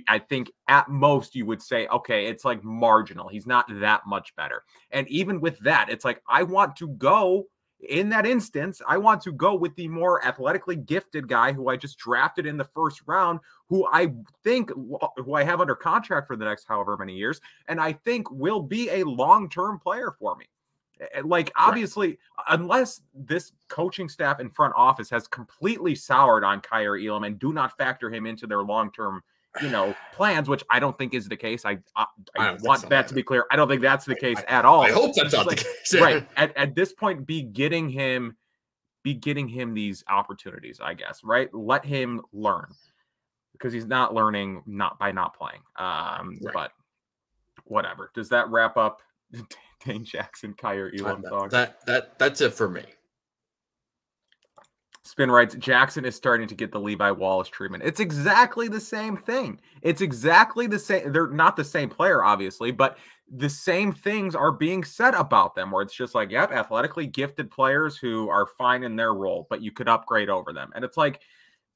I think at most you would say, okay, it's like marginal. He's not that much better. And even with that, it's like, I want to go in that instance, I want to go with the more athletically gifted guy who I just drafted in the first round, who I have under contract for the next however many years, and I think will be a long-term player for me. Like, obviously, unless this coaching staff and front office has completely soured on Kyer Elam and do not factor him into their long-term plans, which I don't think is the case. I want that to be clear. I don't think that's the case at all. I hope that's not the case. Right. At this point, be getting him these opportunities, I guess, right? Let him learn, because he's not learning by not playing. But whatever. Does that wrap up Dane Jackson, Kyer Elam talk? That's it for me. Spin writes, Jackson is starting to get the Levi Wallace treatment. It's exactly the same thing. It's exactly the same. They're not the same player, obviously, but the same things are being said about them, where it's just like, yep, athletically gifted players who are fine in their role, but you could upgrade over them. And it's like,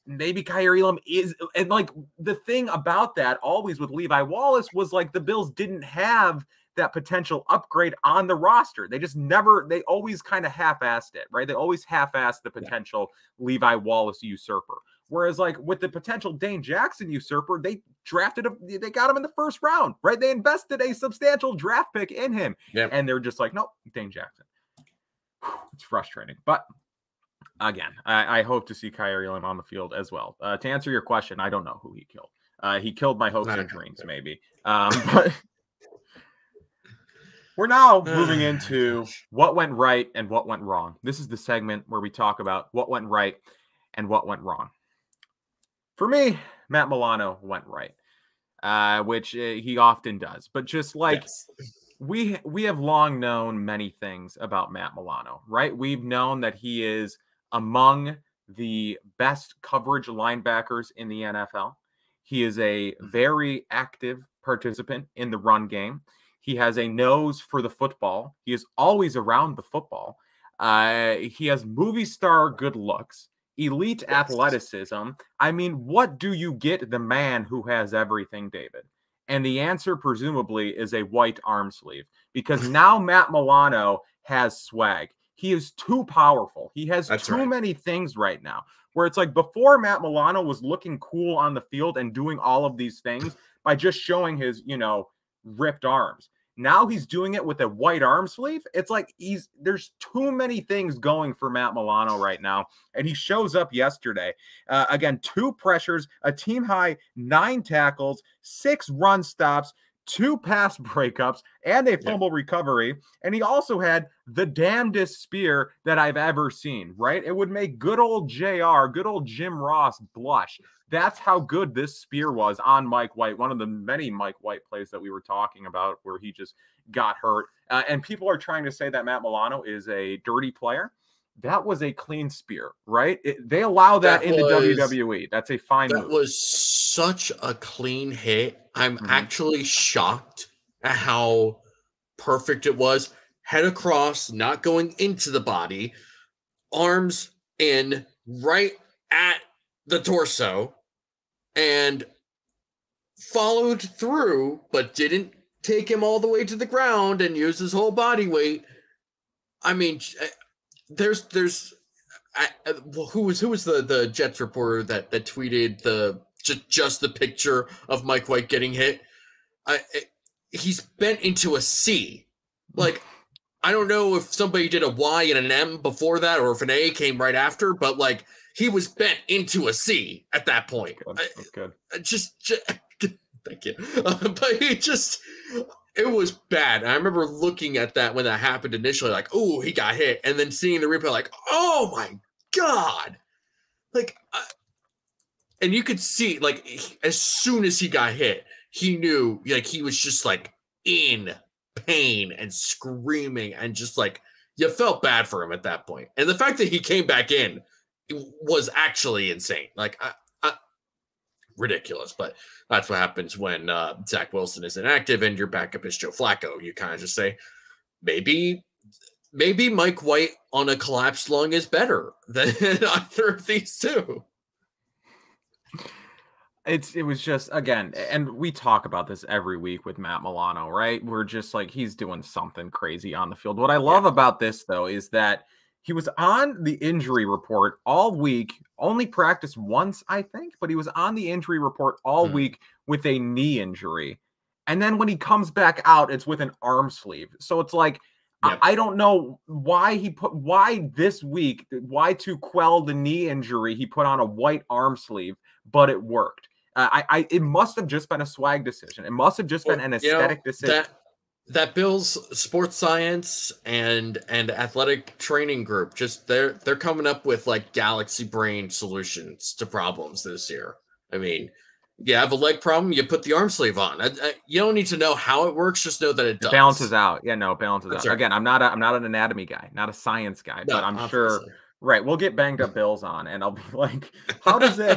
maybe Kyer Elam is, and like the thing about that always with Levi Wallace was like the Bills didn't have that potential upgrade on the roster. They always kind of half-assed it, right? They always half-assed the potential Levi Wallace usurper. Whereas like with the potential Dane Jackson usurper, they got him in the first round, right? They invested a substantial draft pick in him. Yep. And they're just like, nope, Dane Jackson. It's frustrating. But again, I hope to see Kyer Elam on the field as well. To answer your question, I don't know who he killed. He killed my hopes and dreams, maybe. But we're now moving into what went right and what went wrong. This is the segment where we talk about what went right and what went wrong. For me, Matt Milano went right, which he often does. But just like we have long known many things about Matt Milano, right? We've known that he is among the best coverage linebackers in the NFL. He is a very active participant in the run game. He has a nose for the football. He is always around the football. He has movie star good looks, elite athleticism. I mean, what do you get the man who has everything, David? And the answer, presumably, is a white arm sleeve, because now Matt Milano has swag. he is too powerful. He has too many things right now, where it's like before Matt Milano was looking cool on the field and doing all of these things by just showing his, ripped arms. Now he's doing it with a white arm sleeve. It's like there's too many things going for Matt Milano right now. And he shows up yesterday. Again, 2 pressures, a team high 9 tackles, 6 run stops, 2 pass breakups, and a fumble recovery. And he also had the damnedest spear that I've ever seen, right? It would make good old JR, good old Jim Ross blush. That's how good this spear was on Mike White, one of the many Mike White plays that we were talking about where he just got hurt. And people are trying to say that Matt Milano is a dirty player. That was a clean spear, right? They allow that in the WWE. That's a fine move. That was such a clean hit. I'm actually shocked at how perfect it was. Head across, not going into the body, arms in right at the torso, and followed through, but didn't take him all the way to the ground and use his whole body weight. I mean, who was the Jets reporter that tweeted just the picture of Mike White getting hit? He's bent into a C. Like, I don't know if somebody did a Y and an M before that, or if an A came right after, but like he was bent into a C at that point. That's good. Thank you. But it was bad. I remember looking at that when that happened initially, like, oh, he got hit. And then seeing the replay, like, oh my God. Like, and you could see, like, as soon as he got hit, he knew, like, he was just, like, in pain and screaming, and just, like, you felt bad for him at that point. And the fact that he came back in was actually insane. Like, ridiculous, but that's what happens when Zach Wilson is inactive and your backup is Joe Flacco. You kind of just say, maybe Mike White on a collapsed lung is better than either of these two. It was just, again, and we talk about this every week with Matt Milano, right? We're just like, he's doing something crazy on the field. What I love about this, though, is that he was on the injury report all week, only practiced once, I think, but he was on the injury report all week with a knee injury. And then when he comes back out, it's with an arm sleeve. So it's like, I don't know why this week, why to quell the knee injury, he put on a white arm sleeve, but it worked. It must have just been a swag decision. It must have just been an aesthetic decision. That Bill's sports science and athletic training group, just they're coming up with like galaxy brain solutions to problems this year. I mean, you have a leg problem, you put the arm sleeve on. You don't need to know how it works, just know that it does. It balances out. Yeah, no, it balances out. Right. Again, I'm not an anatomy guy, not a science guy, but I'm obviously sure. Right, we'll get banged up Bills on, and I'll be like, how does a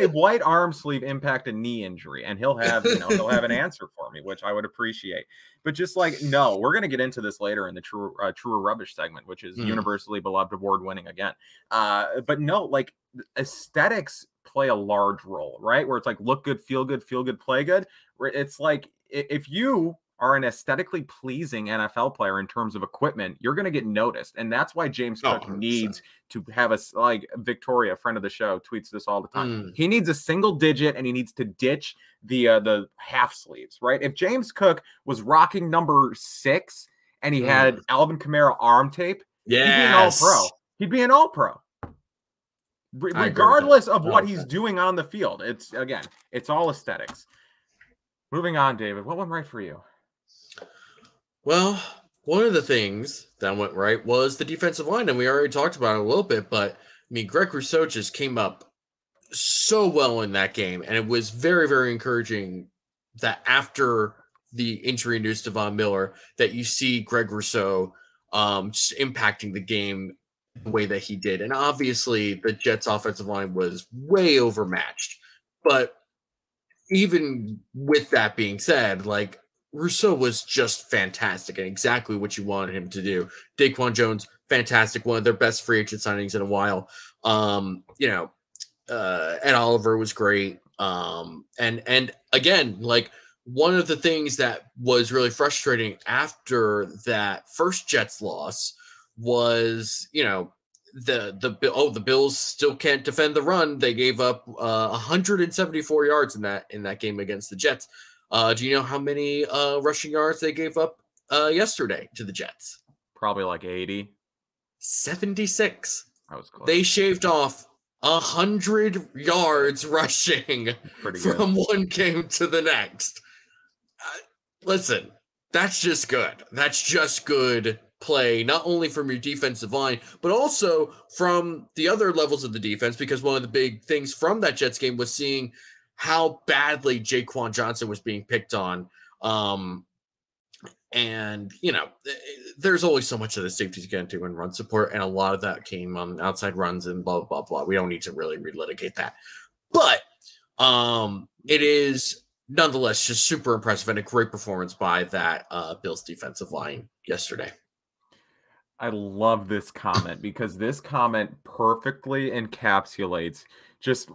white arm sleeve impact a knee injury? And he'll have an answer for me, which I would appreciate. But just like, no, we're gonna get into this later in the true or rubbish segment, which is universally beloved, award winning again. But no, like aesthetics play a large role, right? Where it's like look good, feel good, play good. It's like if you are an aesthetically pleasing NFL player in terms of equipment, you're going to get noticed. And that's why James Cook 100%. needs to have like Victoria, a friend of the show, tweets this all the time. He needs a single digit and he needs to ditch the half sleeves, right? If James Cook was rocking number 6 and he had Alvin Kamara arm tape, he'd be an all-pro. He'd be an all-pro. Regardless of what he's doing on the field. It's all aesthetics. Moving on, David. What went right for you? Well, one of the things that went right was the defensive line, and we already talked about it a little bit, but I mean, Greg Rousseau just came up so well in that game, and it was very, very encouraging that after the injury news to Von Miller, that you see Greg Rousseau just impacting the game the way that he did. And obviously, the Jets' offensive line was way overmatched, but even with that being said, like, Rousseau was just fantastic and exactly what you wanted him to do. Daquan Jones, fantastic, one of their best free agent signings in a while. Ed Oliver was great. And again, like one of the things that was really frustrating after that first Jets loss was, the Bills still can't defend the run. They gave up 174 yards in that game against the Jets. Do you know how many rushing yards they gave up yesterday to the Jets? Probably like 80. 76. That was close. They shaved off 100 yards rushing from one game to the next. Listen, that's just good. That's just good play, not only from your defensive line, but also from the other levels of the defense, because one of the big things from that Jets game was seeing how badly Jaquan Johnson was being picked on. And, there's always so much of the safeties you get into in run support, and a lot of that came on outside runs and blah, blah, blah. We don't need to really relitigate that. But it is nonetheless just super impressive and a great performance by that Bills defensive line yesterday. I love this comment because this comment perfectly encapsulates just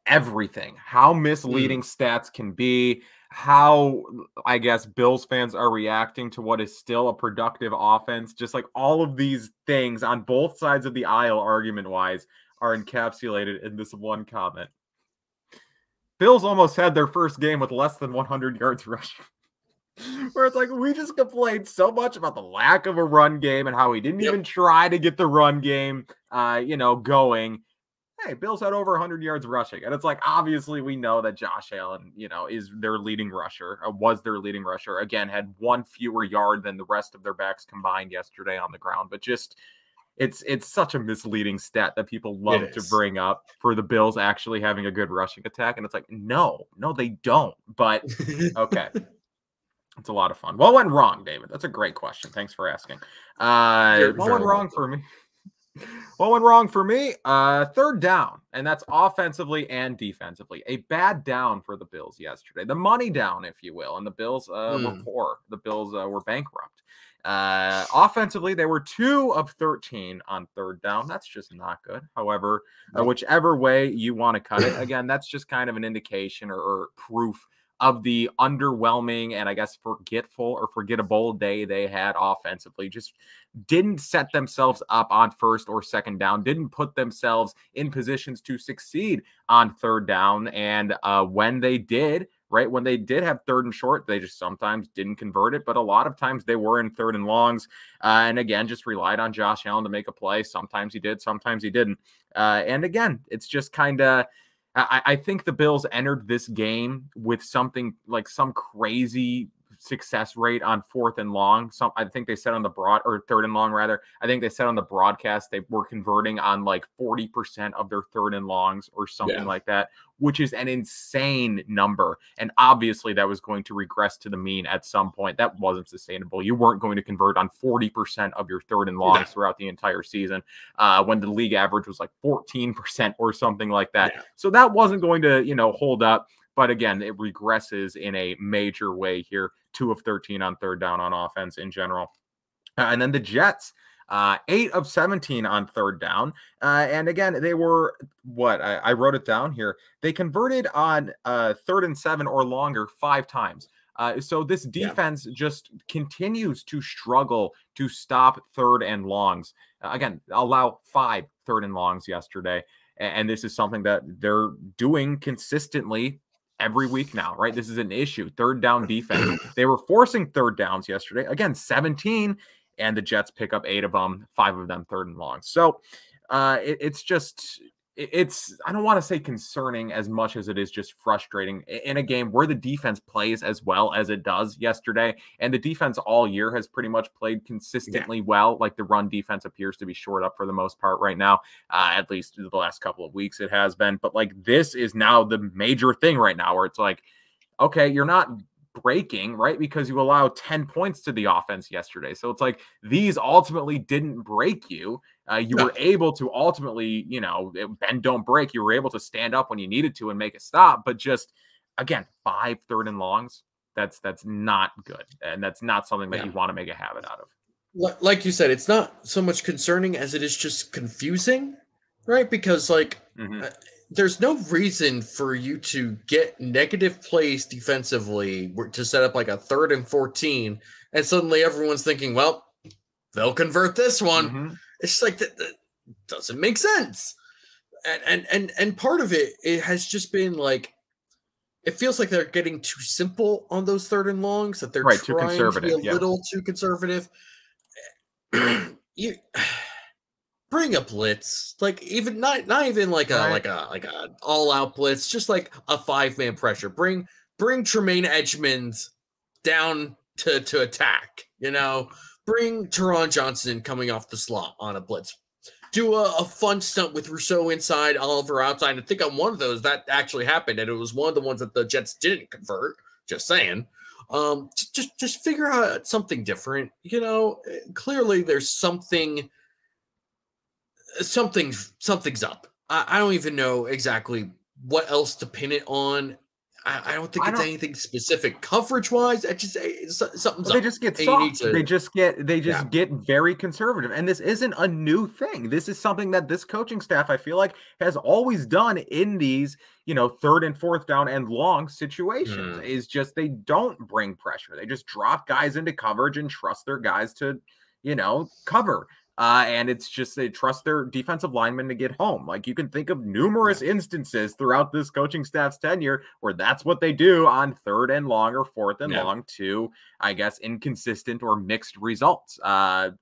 everything, how misleading stats can be, how I guess Bills fans are reacting to what is still a productive offense. Just like all of these things on both sides of the aisle, argument wise, are encapsulated in this one comment. Bills almost had their first game with less than 100 yards rushing. Where it's like, we just complained so much about the lack of a run game and how we didn't even try to get the run game, going. Hey, Bills had over 100 yards rushing. And it's like, obviously we know that Josh Allen, is their leading rusher, was their leading rusher. Again, had one fewer yard than the rest of their backs combined yesterday on the ground. But just, it's such a misleading stat that people love to bring up for the Bills actually having a good rushing attack. And it's like, no, they don't. But, okay. It's a lot of fun. What went wrong, David? That's a great question. Thanks for asking. What went wrong for me? What went wrong for me? Third down, and that's offensively and defensively. A bad down for the Bills yesterday. The money down, if you will, and the Bills were poor. The Bills were bankrupt. Offensively, they were 2 of 13 on third down. That's just not good. However, whichever way you want to cut it, again, that's just kind of an indication or proof of the underwhelming and I guess forgetful or forgettable day they had offensively. Just didn't set themselves up on first or second down, didn't put themselves in positions to succeed on third down. And when they did, when they did have third and short, they just sometimes didn't convert it. But a lot of times they were in third and longs. And again, just relied on Josh Allen to make a play. Sometimes he did, sometimes he didn't. And again, it's just kind of, I think the Bills entered this game with something like some crazy success rate on fourth and long. I think they said on the third and long rather. I think they said on the broadcast they were converting on like 40% of their third and longs or something like that, which is an insane number. And obviously that was going to regress to the mean at some point. That wasn't sustainable. You weren't going to convert on 40% of your third and longs throughout the entire season when the league average was like 14% or something like that. Yeah. So that wasn't going to, hold up. But again, it regresses in a major way here. 2 of 13 on third down on offense in general. And then the Jets, 8 of 17 on third down. And again, they were I wrote it down here. They converted on 3rd and 7 or longer 5 times. So this defense just continues to struggle to stop third and longs. Again, allow 5 third and longs yesterday. And this is something that they're doing consistently every week now, right? This is an issue. Third down defense. They were forcing third downs yesterday. Again, 17, and the Jets pick up 8 of them, 5 of them third and long. So it's I don't want to say concerning as much as it is just frustrating in a game where the defense plays as well as it does yesterday. And the defense all year has pretty much played consistently well. Like the run defense appears to be shored up for the most part right now, at least the last couple of weeks it has been. But like this is now the major thing right now where it's like, okay, you're not breaking, right? Because you allow 10 points to the offense yesterday. So it's like these ultimately didn't break you. You were able to ultimately, bend don't break. You were able to stand up when you needed to and make a stop. But just, again, 5 third and longs, that's not good. And that's not something that you want to make a habit out of. Like you said, it's not so much concerning as it is just confusing, right? Because there's no reason for you to get negative plays defensively to set up like a 3rd and 14, and suddenly everyone's thinking, well, they'll convert this one. Mm-hmm. It's just like that doesn't make sense. And part of it has just been like, it feels like they're getting too simple on those 3rd and longs, that they're Right, trying to be a little too conservative. You bring a blitz, like even not even like a all out blitz, just like a 5-man pressure. Bring Tremaine Edmonds down to attack. Bring Teron Johnson coming off the slot on a blitz. Do a fun stunt with Rousseau inside, Oliver outside. I think on one of those that actually happened, and it was one of the ones that the Jets didn't convert. Just saying. Just figure out something different. Clearly there's something's up. I don't even know exactly what else to pin it on. I don't think it's anything specific coverage wise. Something's up. They just get soft. They just get very conservative. And this isn't a new thing. This is something that this coaching staff, I feel like, has always done in these, 3rd and 4th down and long situations. Is just they don't bring pressure. They just drop guys into coverage and trust their guys to, cover. And it's just they trust their defensive linemen to get home. Like, you can think of numerous instances throughout this coaching staff's tenure where that's what they do on 3rd and long or 4th and long to, I guess, inconsistent or mixed results. As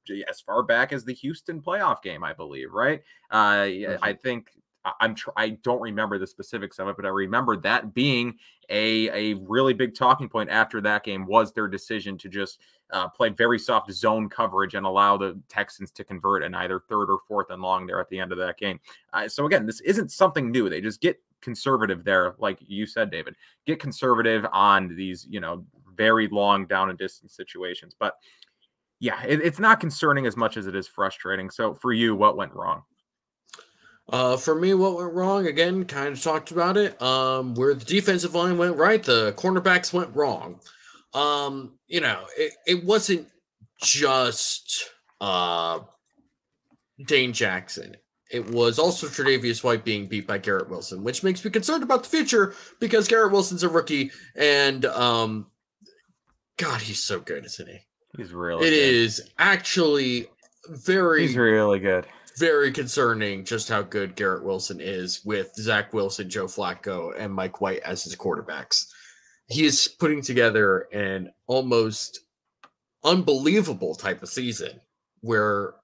far back as the Houston playoff game, I believe, right? I think I don't remember the specifics of it, but I remember that being a really big talking point after that game was their decision to just play very soft zone coverage and allow the Texans to convert in either 3rd or 4th and long there at the end of that game. So again, this isn't something new. They just get conservative there, like you said, David. Get conservative on these, very long down and distance situations. But yeah, it's not concerning as much as it is frustrating. So for you, what went wrong? For me, what went wrong, again, kind of talked about it. Where the defensive line went right, the cornerbacks went wrong. It wasn't just Dane Jackson. It was also Tre'Davious White being beat by Garrett Wilson, which makes me concerned about the future because Garrett Wilson's a rookie, and God, he's so good, isn't he? He's really good. It good. is actually He's really good. Very concerning just how good Garrett Wilson is with Zach Wilson, Joe Flacco, and Mike White as his quarterbacks. He is putting together an almost unbelievable type of season where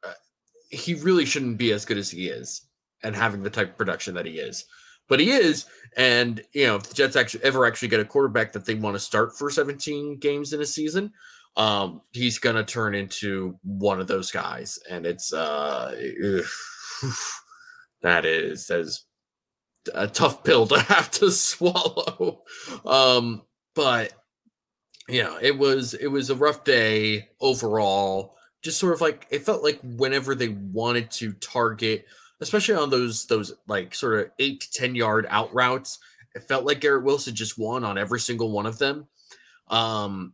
he really shouldn't be as good as he is and having the type of production that he is. But he is, and if the Jets ever get a quarterback that they want to start for 17 games in a season, he's gonna turn into one of those guys, and it's that is a tough pill to have to swallow. But it was a rough day overall. Just sort of like it felt like whenever they wanted to target, especially on those like sort of 8 to 10 yard out routes, it felt like Garrett Wilson just won on every single one of them. And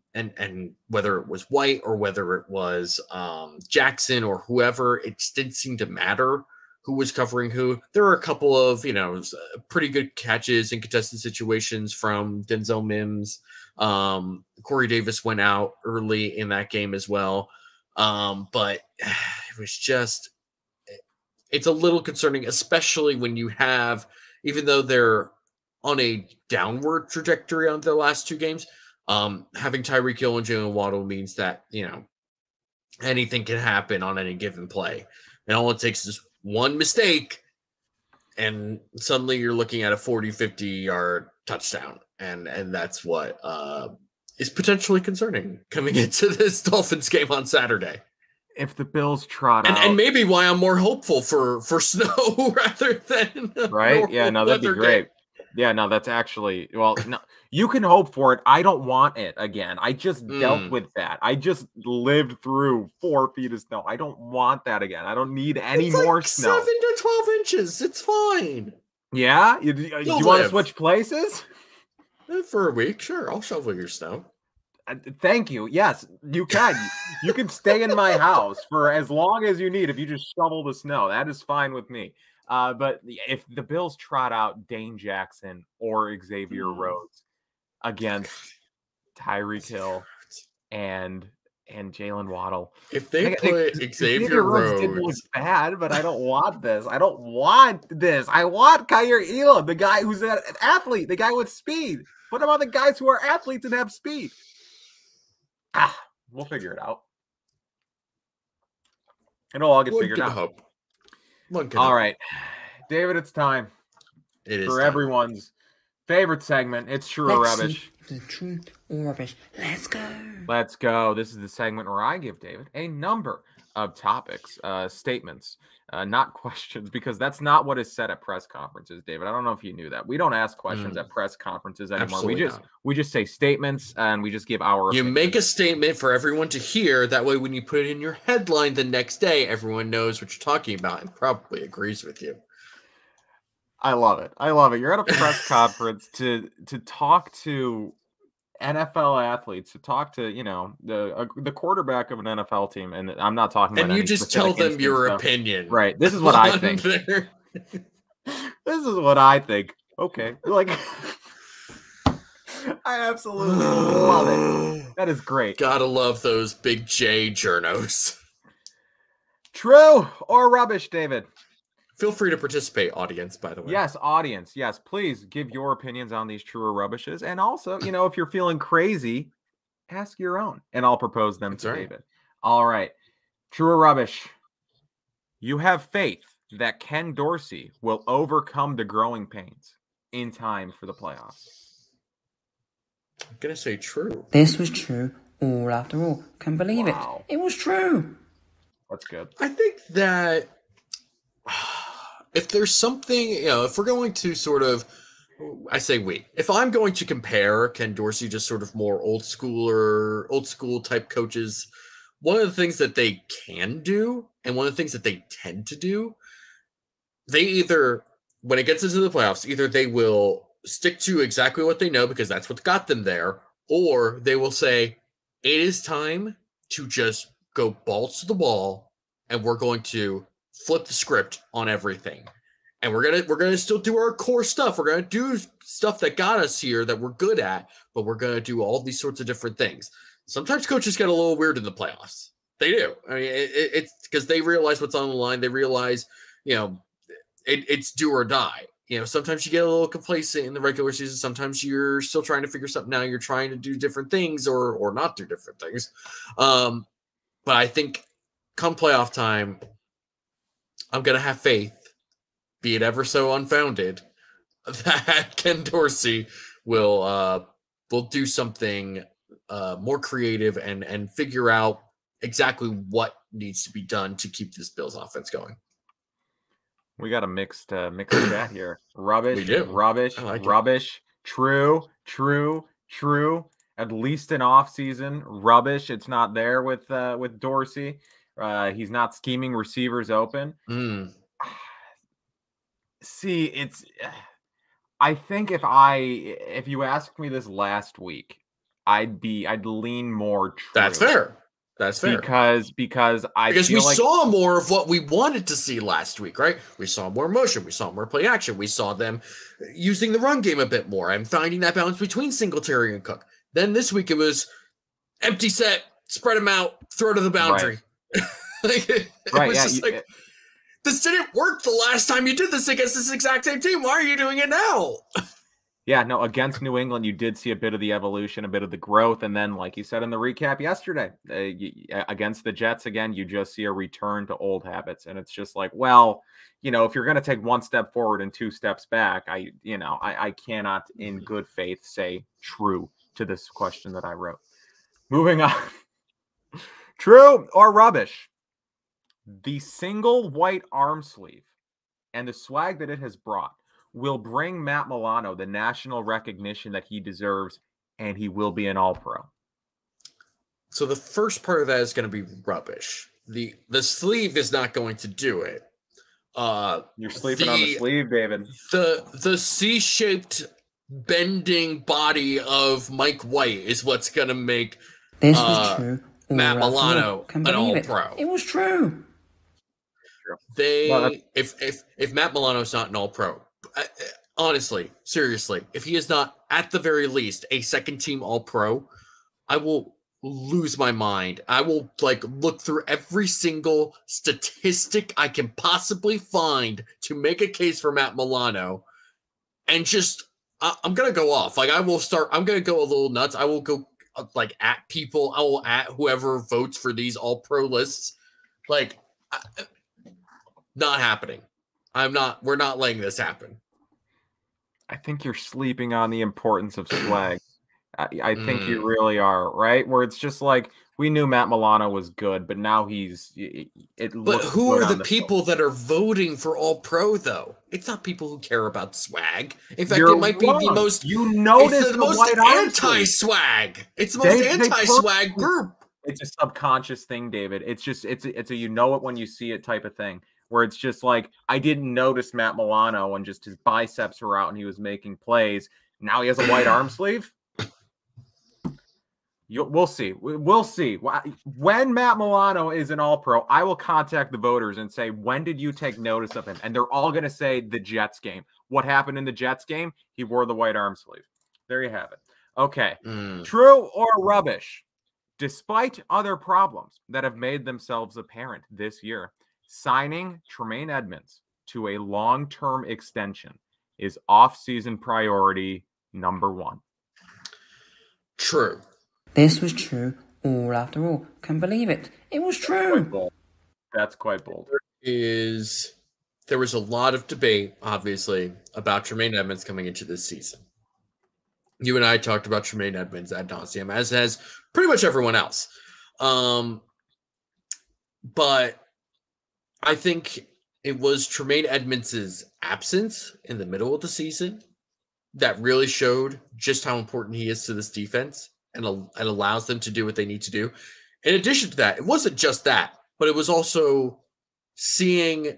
whether it was White or whether it was Jackson or whoever, it just didn't seem to matter who was covering who. There were a couple of, pretty good catches in contested situations from Denzel Mims. Corey Davis went out early in that game as well. But it was just, it's a little concerning, especially when you have, even though they're on a downward trajectory on the last 2 games, having Tyreek Hill and Jalen Waddle means that, anything can happen on any given play. And all it takes is one mistake, and suddenly you're looking at a 40, 50-yard touchdown. And that's what is potentially concerning coming into this Dolphins game on Saturday. If the Bills trot out. And maybe why I'm more hopeful for snow rather than right? Yeah, no, that'd be great. Game. Yeah, no, that's actually, well, no, you can hope for it. I don't want it again. I just dealt with that. I just lived through 4 feet of snow. I don't want that again. I don't need any more snow. 7 to 12 inches. It's fine. Yeah? You want to switch places? For a week, sure. I'll shovel your snow. Thank you. Yes, you can. You can stay in my house for as long as you need if you just shovel the snow. That is fine with me. But if the Bills trot out Dane Jackson or Xavier Rhodes against Tyreek Hill and Jalen Waddle, if they put Xavier Rhodes didn't look bad, but I don't want this. I don't want this. I want Kyer Elam, the guy who's an athlete, the guy with speed. Put him on the guys who are athletes and have speed. We'll figure it out. It'll all get figured out. All right, David, it's time. It is for everyone's favorite segment. It's True or Rubbish. The true or rubbish. Let's go. Let's go. This is the segment where I give David a number of topics, statements, not questions, because that's not what is said at press conferences, David. I don't know if you knew that. We don't ask questions at press conferences anymore. We just say statements and we just give our opinion. Make a statement for everyone to hear. That way, when you put it in your headline the next day, everyone knows what you're talking about and probably agrees with you. I love it. I love it. You're at a press conference to talk to NFL athletes, to talk to, the quarterback of an NFL team. And I'm not talking about and you just tell them your opinion. Right. This is what I think. This is what I think. Okay. Like, I absolutely love it. That is great. Gotta love those big J journos. True or rubbish, David? Feel free to participate, audience, by the way. Yes, audience. Yes, please give your opinions on these true or rubbishes. And also, if you're feeling crazy, ask your own. And I'll propose them to David. All right. True or rubbish? You have faith that Ken Dorsey will overcome the growing pains in time for the playoffs. I'm going to say true. This was true all after all. Can't believe it. It was true. That's good. I think that if there's something, if we're going to sort of, if I'm going to compare Ken Dorsey, just sort of more old school type coaches, one of the things that they can do, and one of the things that they tend to do, they either, when it gets into the playoffs, either they will stick to exactly what they know because that's what got them there, or they will say, it is time to just go balls to the wall, and we're going to flip the script on everything. And we're gonna still do our core stuff. We're gonna do stuff that got us here that we're good at, but we're gonna do all these sorts of different things. Sometimes coaches get a little weird in the playoffs. They do. I mean, it's because they realize what's on the line. They realize, it's do or die. Sometimes you get a little complacent in the regular season. Sometimes you're still trying to figure something out. You're trying to do different things or not do different things. But I think come playoff time, I'm going to have faith, be it ever so unfounded, that Ken Dorsey will do something more creative and figure out exactly what needs to be done to keep this Bills offense going. We got a mixed chat here. Rubbish, we do. Rubbish, rubbish, true. At least an off season. Rubbish. It's not there with Dorsey. He's not scheming receivers open. See, I think if you asked me this last week, I'd lean more true. That's fair. Because we saw more of what we wanted to see last week, right? We saw more motion. We saw more play action. We saw them using the run game a bit more and finding that balance between Singletary and Cook. Then this week it was empty set, spread them out, throw to the boundary. Right. This didn't work the last time you did this against this exact same team. Why are you doing it now? Yeah, no, against New England, you did see a bit of the evolution, a bit of the growth. And then, like you said in the recap yesterday, against the Jets, again, you just see a return to old habits. And it's just like, well, if you're going to take one step forward and two steps back, I cannot in good faith say true to this question that I wrote. Moving on. True or rubbish? The single white arm sleeve and the swag that it has brought will bring Matt Milano the national recognition that he deserves, and he will be an All-Pro. So the first part of that is going to be rubbish. The sleeve is not going to do it. You're sleeping on the sleeve, David. The C-shaped bending body of Mike White is what's going to make this was true. Matt Milano an All-Pro. It was true. true. If Matt Milano's not an All-Pro, honestly, seriously, if he is not at the very least a second-team All-Pro, I will lose my mind. I will look through every single statistic I can possibly find to make a case for Matt Milano, and just I'm gonna go off. I'm gonna go a little nuts. I will go at people. I will at whoever votes for these All-Pro lists. Not happening. We're not letting this happen. I think you're sleeping on the importance of swag. I think you really are, right? Where it's just we knew Matt Milano was good, but now But who are the people that are voting for All-Pro, though? It's not people who care about swag. In fact, it might be the most. You notice it's the most anti-swag. It's the most anti-swag group. It's a subconscious thing, David. It's a you know it when you see it type of thing. Where it's just I didn't notice Matt Milano and just his biceps were out and he was making plays. Now he has a white arm sleeve. We'll see. We'll see. When Matt Milano is an All-Pro, I will contact the voters and say, when did you take notice of him? And they're all going to say the Jets game. What happened in the Jets game? He wore the white arm sleeve. There you have it. Okay. True or rubbish? Despite other problems that have made themselves apparent this year, signing Tremaine Edmunds to a long-term extension is off-season priority number 1. True. This was true all after all. Can't believe it. It was true. That's quite bold. There was a lot of debate, obviously, about Tremaine Edmunds coming into this season. You and I talked about Tremaine Edmunds ad nauseum, as has pretty much everyone else. But I think it was Tremaine Edmunds' absence in the middle of the season that really showed just how important he is to this defense and allows them to do what they need to do. In addition to that, it wasn't just that, but it was also seeing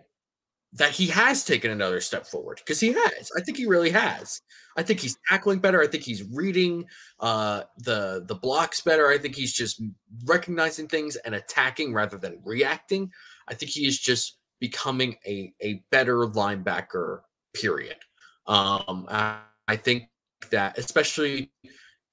that he has taken another step forward, because he has. I think he really has. I think he's tackling better. I think he's reading the blocks better. I think he's just recognizing things and attacking rather than reacting. I think he is just becoming a better linebacker, period. I think that, especially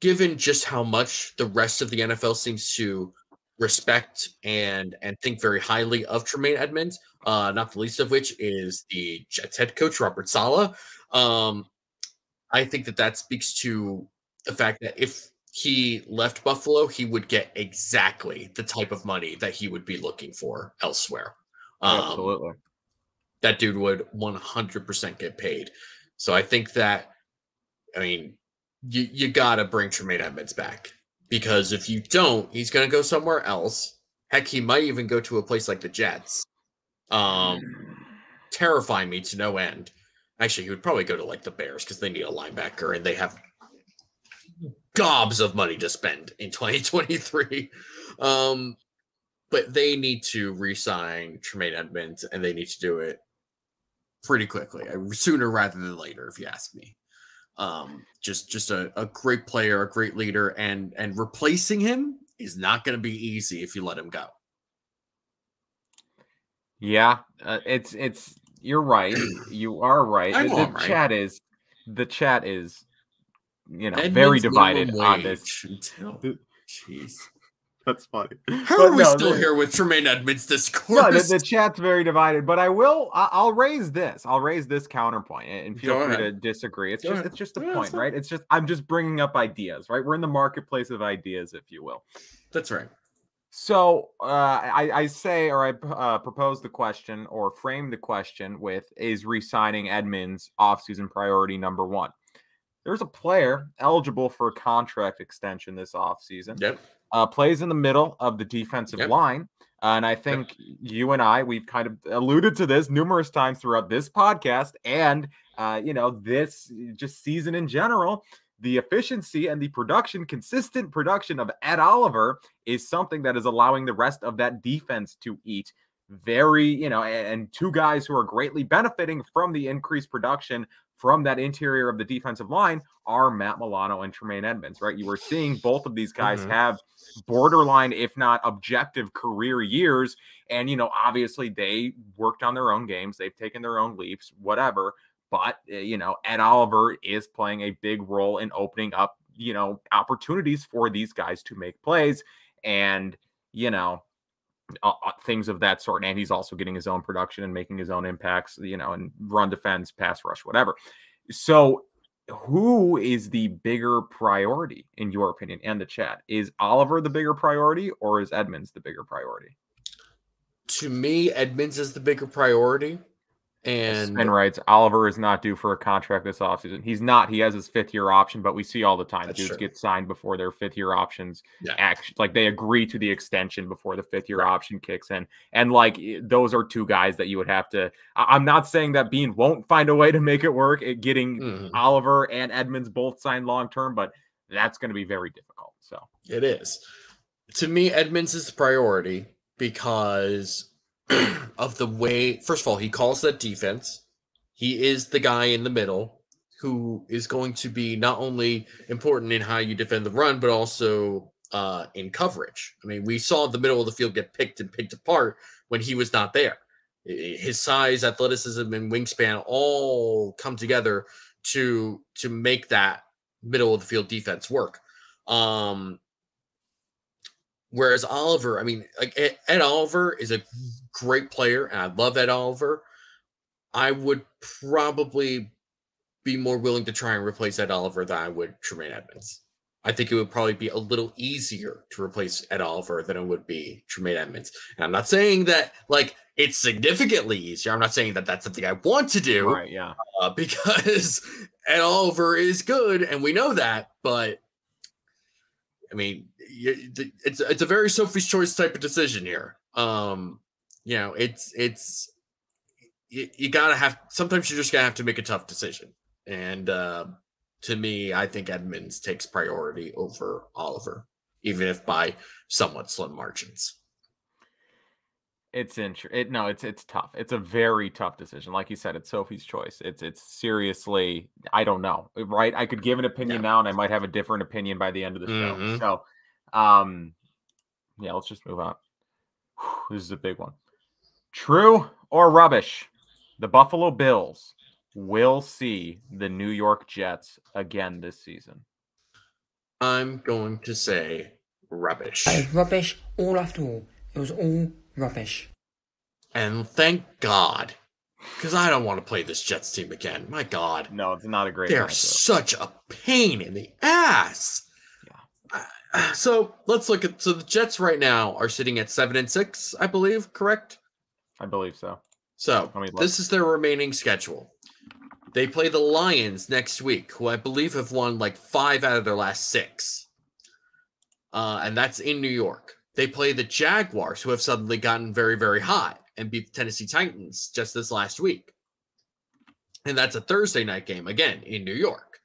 given just how much the rest of the NFL seems to respect and think very highly of Tremaine Edmunds, not the least of which is the Jets head coach, Robert Saleh. I think that speaks to the fact that if he left Buffalo, he would get exactly the type of money that he would be looking for elsewhere. Absolutely. That dude would 100% get paid. So I think that, you got to bring Tremaine Edmunds back, because if you don't, he's going to go somewhere else. Heck, he might even go to a place like the Jets. Terrifying me to no end. Actually, he would probably go to the Bears, because they need a linebacker and they have gobs of money to spend in 2023. But they need to re-sign Tremaine Edmunds, and they need to do it pretty quickly, sooner rather than later, if you ask me. Just a great player, a great leader, and replacing him is not going to be easy if you let him go. Yeah, it's you're right. You are right. The chat is very divided on this. Jeez. That's funny. How are we still here with Tremaine Edmunds discourse? No, the chat's very divided, but I'll raise this. I'll raise this counterpoint, and feel free to disagree. It's just a point, right? It's just, I'm just bringing up ideas, right? We're in the marketplace of ideas, if you will. That's right. So I propose the question, or frame the question with, is re-signing Edmunds offseason priority number 1? There's a player eligible for a contract extension this offseason. Yep. Plays in the middle of the defensive line. And I think you and we've kind of alluded to this numerous times throughout this podcast and, this just season in general. The efficiency and the consistent production of Ed Oliver is something that is allowing the rest of that defense to eat. very, and two guys who are greatly benefiting from the increased production from that interior of the defensive line are Matt Milano and Tremaine Edmonds, right? You were seeing both of these guys have borderline, if not objective, career years. And, obviously they worked on their own games. They've taken their own leaps, whatever. But, Ed Oliver is playing a big role in opening up, opportunities for these guys to make plays and, things of that sort. And he's also getting his own production and making his own impacts, and run defense, pass rush, whatever. So who is the bigger priority in your opinion and the chat? Is Oliver the bigger priority or is Edmonds the bigger priority? To me, Edmonds is the bigger priority. And Spin writes, Oliver is not due for a contract this offseason. He's not. He has his 5th-year option, but we see all the time dudes get signed before their 5th-year options. Like they agree to the extension before the 5th-year option kicks in. And like those are two guys that you would have to. I'm not saying that Bean won't find a way to make it work at getting Oliver and Edmonds both signed long term, but that's going to be very difficult. So it is. To me, Edmonds is the priority because of the way, first of all, he calls that defense. He is the guy in the middle who is going to be not only important in how you defend the run, but also in coverage. I mean, we saw the middle of the field get picked apart when he was not there. His size, athleticism, and wingspan all come together to make that middle of the field defense work. Whereas Oliver, I mean, like Ed Oliver is a great player, and I love Ed Oliver. I would probably be more willing to try and replace Ed Oliver than I would Tremaine Edmonds. I think it would probably be a little easier to replace Ed Oliver than it would be Tremaine Edmonds. And I'm not saying that like it's significantly easier. I'm not saying that that's something I want to do, right? Yeah, because Ed Oliver is good, and we know that, but. I mean, it's a very Sophie's Choice type of decision here. It's you gotta have. Sometimes you just gotta have to make a tough decision. And to me, I think Edmonds takes priority over Oliver, even if by somewhat slim margins. It's tough. It's a very tough decision. Like you said, it's Sophie's Choice. It's seriously, I don't know, right? I could give an opinion now and I might have a different opinion by the end of the show. So, let's just move on. This is a big one. True or rubbish? The Buffalo Bills will see the New York Jets again this season. I'm going to say rubbish. That is rubbish all after all. It was all rubbish. And thank God, because I don't want to play this Jets team again. My God. No, it's not a great They're such a pain in the ass. Yeah. So let's look at, the Jets right now are sitting at 7-6, I believe, correct? I believe so. So this is their remaining schedule. They play the Lions next week, who I believe have won like 5 out of their last 6. And that's in New York. They play the Jaguars, who have suddenly gotten very, very hot and beat the Tennessee Titans just this last week. And that's a Thursday night game, again, in New York.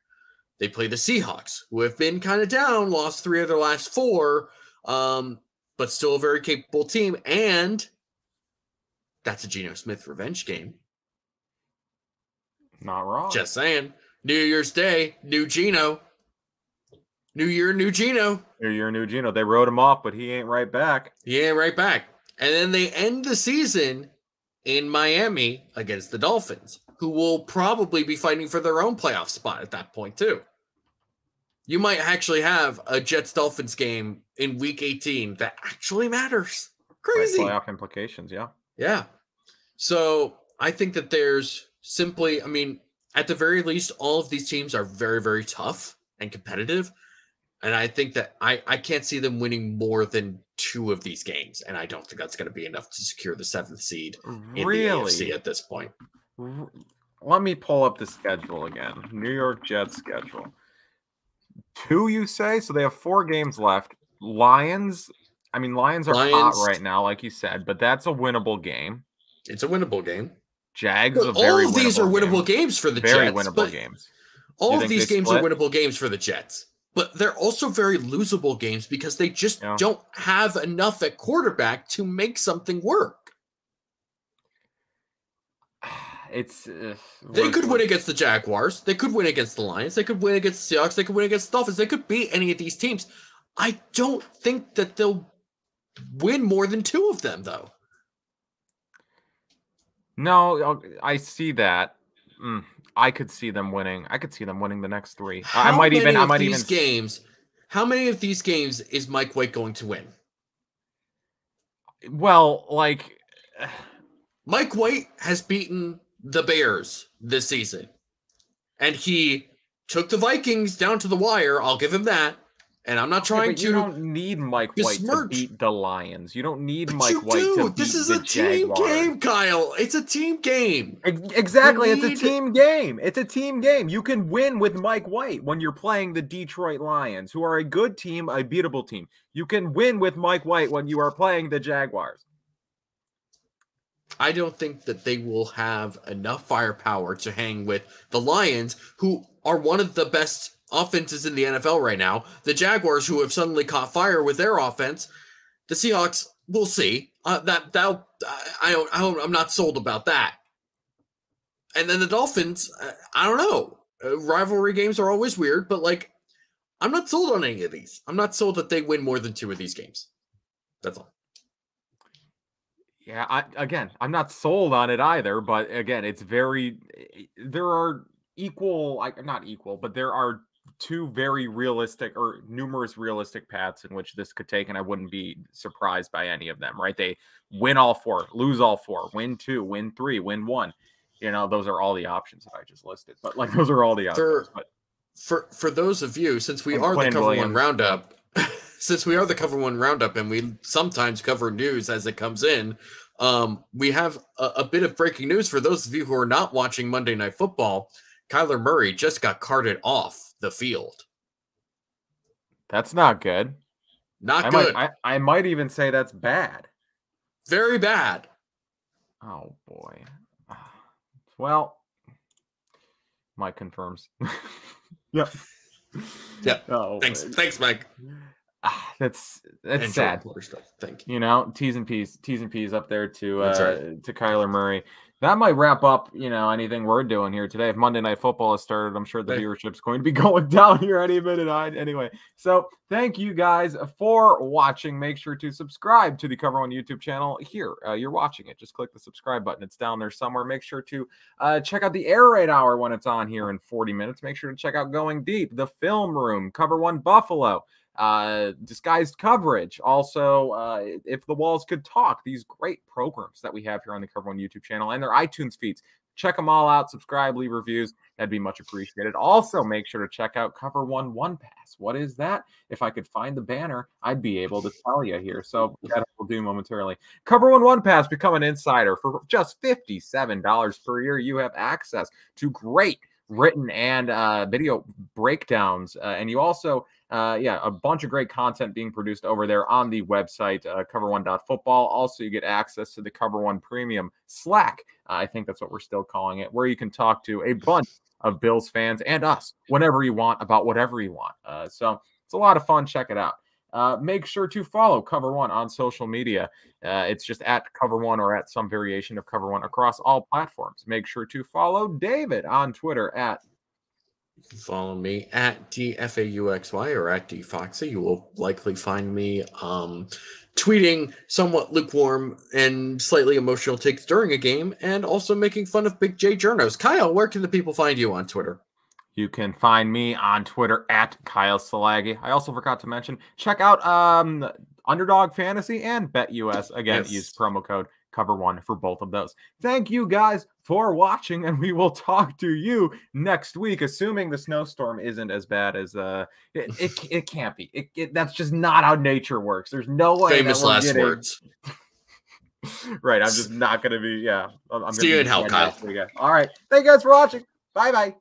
They play the Seahawks, who have been kind of down, lost 3 of their last 4, but still a very capable team. And that's a Geno Smith revenge game. Not wrong. Just saying. New Year's Day, new Geno. New year, new Geno. New year, new Geno. They wrote him off, but he ain't right back. And then they end the season in Miami against the Dolphins, who will probably be fighting for their own playoff spot at that point, too. You might actually have a Jets-Dolphins game in Week 18 that actually matters. Crazy. Playoff implications, yeah. Yeah. So I think that there's simply, I mean, at the very least, all of these teams are very, very tough and competitive. And I think that I can't see them winning more than 2 of these games. And I don't think that's going to be enough to secure the 7th seed in the AFC at this point. Let me pull up the schedule again. New York Jets schedule. 2, you say? So they have 4 games left. Lions are hot right now, like you said, but that's a winnable game. It's a winnable game. Jags, all of these are winnable games for the Jets. Very winnable games. All of these games are winnable games for the Jets. But they're also very losable games because they just don't have enough at quarterback to make something work. It's they could win against the Jaguars. They could win against the Lions. They could win against the Seahawks. They could win against the Dolphins. They could beat any of these teams. I don't think that they'll win more than 2 of them, though. No, I see that. I could see them winning. I could see them winning the next 3. How many of these games is Mike White going to win? Well, like Mike White has beaten the Bears this season, and he took the Vikings down to the wire. I'll give him that. And I'm not trying to. You don't need Mike White to beat the Lions. You don't need Mike White to beat This is the a team Jaguars. game, Kyle. It's a team game. Exactly. It's a team game. It's a team game. You can win with Mike White when you're playing the Detroit Lions, who are a good team, a beatable team. You can win with Mike White when you are playing the Jaguars. I don't think that they will have enough firepower to hang with the Lions, who are one of the best offenses in the NFL right now. The Jaguars, who have suddenly caught fire with their offense. The Seahawks, we'll see. I'm not sold about that. And then the Dolphins, I don't know. Rivalry games are always weird, but like, I'm not sold on any of these. I'm not sold that they win more than 2 of these games. That's all. Yeah, I'm not sold on it either, but again, there are not equal, but there are 2 very realistic or numerous realistic paths in which this could take, and I wouldn't be surprised by any of them, right? They win all 4, lose all 4, win 2, win 3, win 1. Those are all the options that I just listed, but like those are all the options. For those of you, since we are the Cover One Roundup, and we sometimes cover news as it comes in, we have a bit of breaking news for those of you who are not watching Monday Night Football. Kyler Murray just got carted off the field. That's not good. Good. I might even say that's bad. Very bad. Oh, boy. Well, Mike confirms. Yep. Yeah. Oh, thanks, Mike. That's sad. Thank you. T's and P's up there to Kyler Murray. That might wrap up, anything we're doing here today. If Monday Night Football has started, I'm sure the viewership's going to be going down here any minute. Anyway, so thank you guys for watching. Make sure to subscribe to the Cover One YouTube channel here. You're watching it. Just click the subscribe button. It's down there somewhere. Make sure to check out the Air Raid Hour when it's on here in 40 minutes. Make sure to check out Going Deep, The Film Room, Cover One Buffalo, disguised coverage. Also, If the Walls Could Talk, these great programs that we have here on the Cover One YouTube channel and their iTunes feeds. Check them all out. Subscribe, leave reviews. That'd be much appreciated. Also, make sure to check out Cover One One Pass. What is that? If I could find the banner, I'd be able to tell you here. So that will do momentarily. Cover One One Pass. Become an insider for just $57 per year. You have access to great written and video breakdowns, and you also a bunch of great content being produced over there on the website, cover1.football. Also, you get access to the Cover One Premium Slack. I think that's what we're still calling it, where you can talk to a bunch of Bills fans and us whenever you want about whatever you want. So it's a lot of fun. Check it out. Make sure to follow Cover One on social media. It's just at Cover One or at some variation of Cover One across all platforms. Make sure to follow David on Twitter at. You can follow me at DFAUXY or at DFoxy. You will likely find me tweeting somewhat lukewarm and slightly emotional takes during a game, and also making fun of Big J Journos. Kyle, where can the people find you on Twitter? You can find me on Twitter at Kyle Silagyi. I also forgot to mention, check out Underdog Fantasy and BetUS. Again, use promo code Cover1 for both of those. Thank you guys for watching, and we will talk to you next week, assuming the snowstorm isn't as bad as it can't be. That's just not how nature works. There's no way. Famous last words. Right. I'm just not going to be. Yeah. I'm See you in hell, Kyle. All right. Thank you guys for watching. Bye bye.